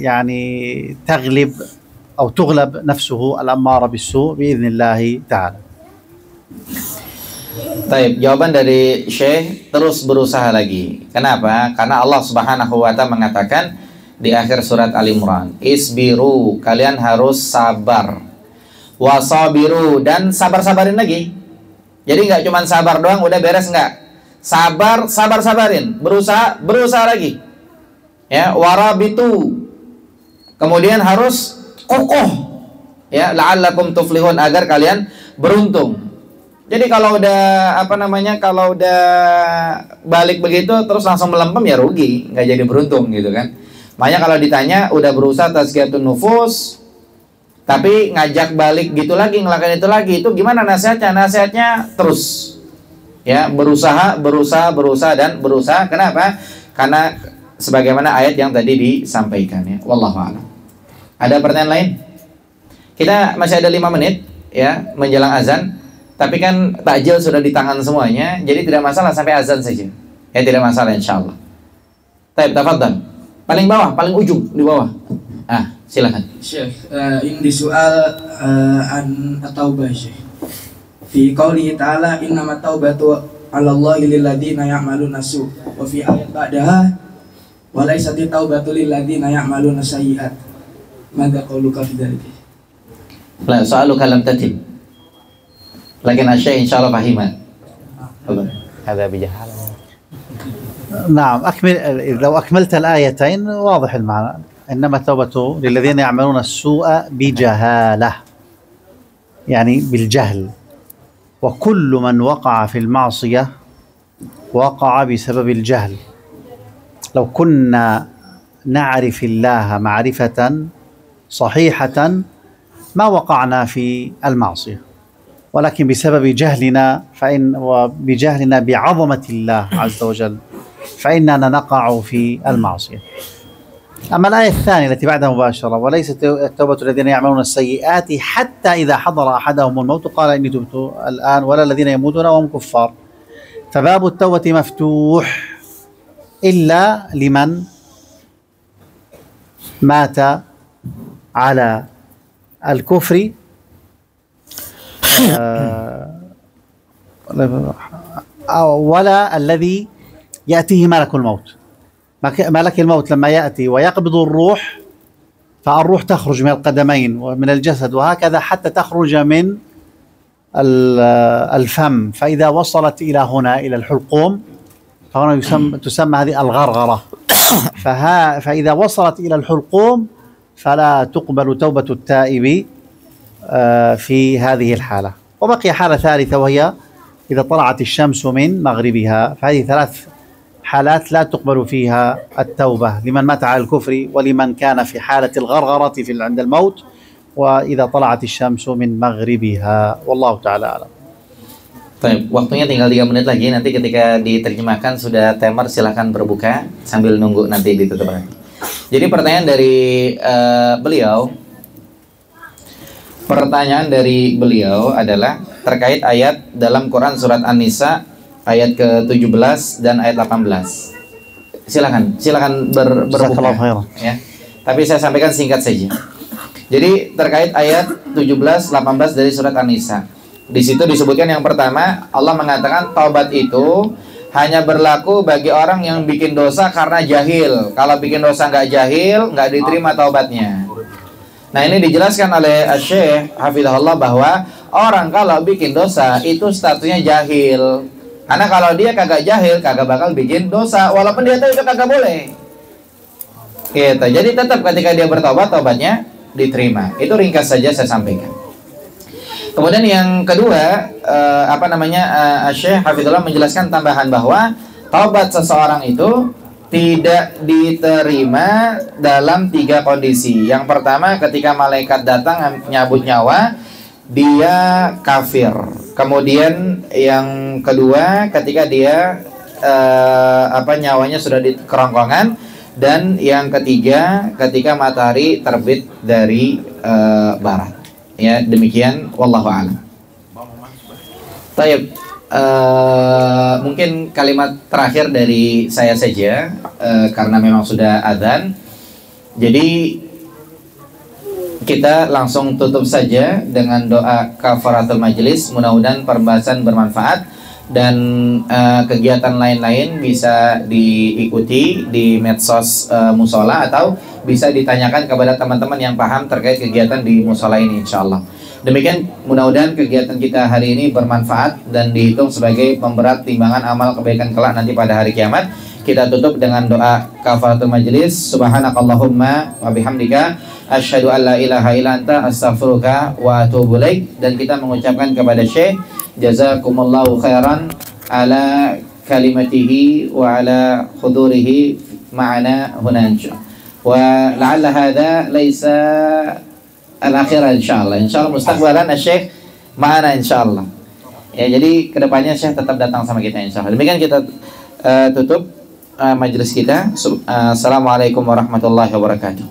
[SPEAKER 2] يعني تغلب أو تغلب نفسه الأمارة بالسوء بإذن الله تعالى.
[SPEAKER 1] Baik, jawaban dari Syekh, terus berusaha lagi. Kenapa? Karena Allah Subhanahu wa ta'ala mengatakan di akhir surat Al-Imran, isbiru, kalian harus sabar. Wasabiru, dan sabar-sabarin lagi. Jadi nggak cuma sabar doang udah beres, nggak. Sabarin. Berusaha lagi. Ya, warabitu. Kemudian harus kokoh. Ya, la'allakum tuflihun, agar kalian beruntung. Jadi kalau udah kalau udah balik begitu terus langsung melempem ya rugi, nggak jadi beruntung gitu kan. Makanya kalau ditanya udah berusaha tazkiyatun nufus tapi ngajak balik gitu lagi, ngelakuin itu lagi, itu gimana nasihatnya? Nasihatnya terus ya, berusaha dan berusaha. Kenapa? Karena sebagaimana ayat yang tadi disampaikan ya. Wallahu a'lam. Ada pertanyaan lain? Kita masih ada 5 menit ya menjelang azan. Tapi kan takjil sudah di tangan semuanya, jadi tidak masalah sampai azan saja. Ya tidak masalah insyaallah. Baik, tafadhal. Paling bawah, paling ujung di bawah. Silakan.
[SPEAKER 7] Syekh, ini soal an at-taubah Syekh. Fi qouli ta'ala innamat taubatu 'ala Allahi lil ladzina ya'maluna su' wa fi ayat ba'daha wa laysat taubatu lil ladzina ya'maluna sayyi'at. Madza qauluka fi dzalik?
[SPEAKER 1] La soaluka lam tatim. Lakin Syekh insyaallah fahiman.
[SPEAKER 5] هذا بجهالة.
[SPEAKER 2] نعم أكمل. لو أكملت الآيتين واضح المعنى. إنما التوبة للذين يعملون السوء بجهالة، يعني بالجهل، وكل من وقع في المعصية وقع بسبب الجهل. لو كنا نعرف الله معرفة صحيحة ما وقعنا في المعصية، ولكن بسبب جهلنا وبجهلنا بعظمة الله عز وجل فإننا نقع في المعصية. أما الآية الثانية التي بعدها مباشرة وليست التوبة الذين يعملون السيئات حتى إذا حضر أحدهم الموت قال إني تبت الآن ولا الذين يموتون وهم كفار، فباب التوبة مفتوح إلا لمن مات على الكفر ولا الذي يأتيه ملك الموت. ملك الموت لما يأتي ويقبض الروح فالروح تخرج من القدمين ومن الجسد وهكذا حتى تخرج من الفم، فإذا وصلت إلى هنا إلى الحلقوم فهنا تسمى هذه الغرغرة. فإذا وصلت إلى الحلقوم فلا تقبل توبة التائب في هذه الحالة. وبقي حالة ثالثة وهي إذا طلعت الشمس من مغربها، فهذه 3 حالات لا تقبل فيها التوبة لمن مات على الكفر ولمن كان في حالة الغرغرة عند الموت وإذا طلعت الشمس من مغربها. والله تعالى أعلم.
[SPEAKER 1] Baik, waktunya tinggal 3 menit lagi. Nanti ketika diterjemahkan sudah timer, silahkan berbuka sambil nunggu nanti ditutup lagi. Jadi pertanyaan dari beliau adalah terkait ayat dalam Quran surat An-Nisa ayat ke-17 dan ayat 18. Silakan berbuka ya. Tapi saya sampaikan singkat saja. Jadi terkait ayat 17-18 dari surat An-Nisa. Di situ disebutkan yang pertama, Allah mengatakan taubat itu hanya berlaku bagi orang yang bikin dosa karena jahil. Kalau bikin dosa nggak jahil, nggak diterima taubatnya. Nah, ini dijelaskan oleh Syekh Hafizahullah bahwa orang kalau bikin dosa itu statusnya jahil. Karena kalau dia kagak jahil, kagak bakal bikin dosa walaupun dia tahu itu kagak boleh. Gitu. Jadi tetap ketika dia bertobat, tobatnya diterima. Itu ringkas saja saya sampaikan. Kemudian yang kedua, Syekh Hafizullah menjelaskan tambahan bahwa taubat seseorang itu tidak diterima dalam 3 kondisi. Yang pertama, ketika malaikat datang nyabut nyawa, dia kafir. Kemudian yang kedua, ketika dia nyawanya sudah di kerongkongan. Dan yang ketiga, ketika matahari terbit dari barat. Ya, demikian wallahu a'lam. Baik, mungkin kalimat terakhir dari saya saja karena memang sudah adzan. Jadi kita langsung tutup saja dengan doa kafaratul majelis. Mudah-mudahan pembahasan bermanfaat dan kegiatan lain-lain bisa diikuti di medsos musola atau bisa ditanyakan kepada teman-teman yang paham terkait kegiatan di musola ini, insyaallah. Demikian, mudah-mudahan kegiatan kita hari ini bermanfaat dan dihitung sebagai pemberat timbangan amal kebaikan kelak nanti pada hari kiamat. Kita tutup dengan doa kafaratul majelis. Subhanakallahumma wa bihamdika asyhadu an la ilaha illa anta astaghfiruka wa atubu ilaik. Dan kita mengucapkan kepada Syekh Jazakumullahu khairan ala kalimatihi wa ala hudurihi ma'ana huna wa la'alla hadha laysa al-akhirah insyaallah. Insyaallah mustaqbalan Syekh ma'ana insyaallah. Ya, jadi kedepannya Syekh tetap datang sama kita insyaallah. Demikian kita tutup majelis kita. Assalamualaikum warahmatullahi wabarakatuh.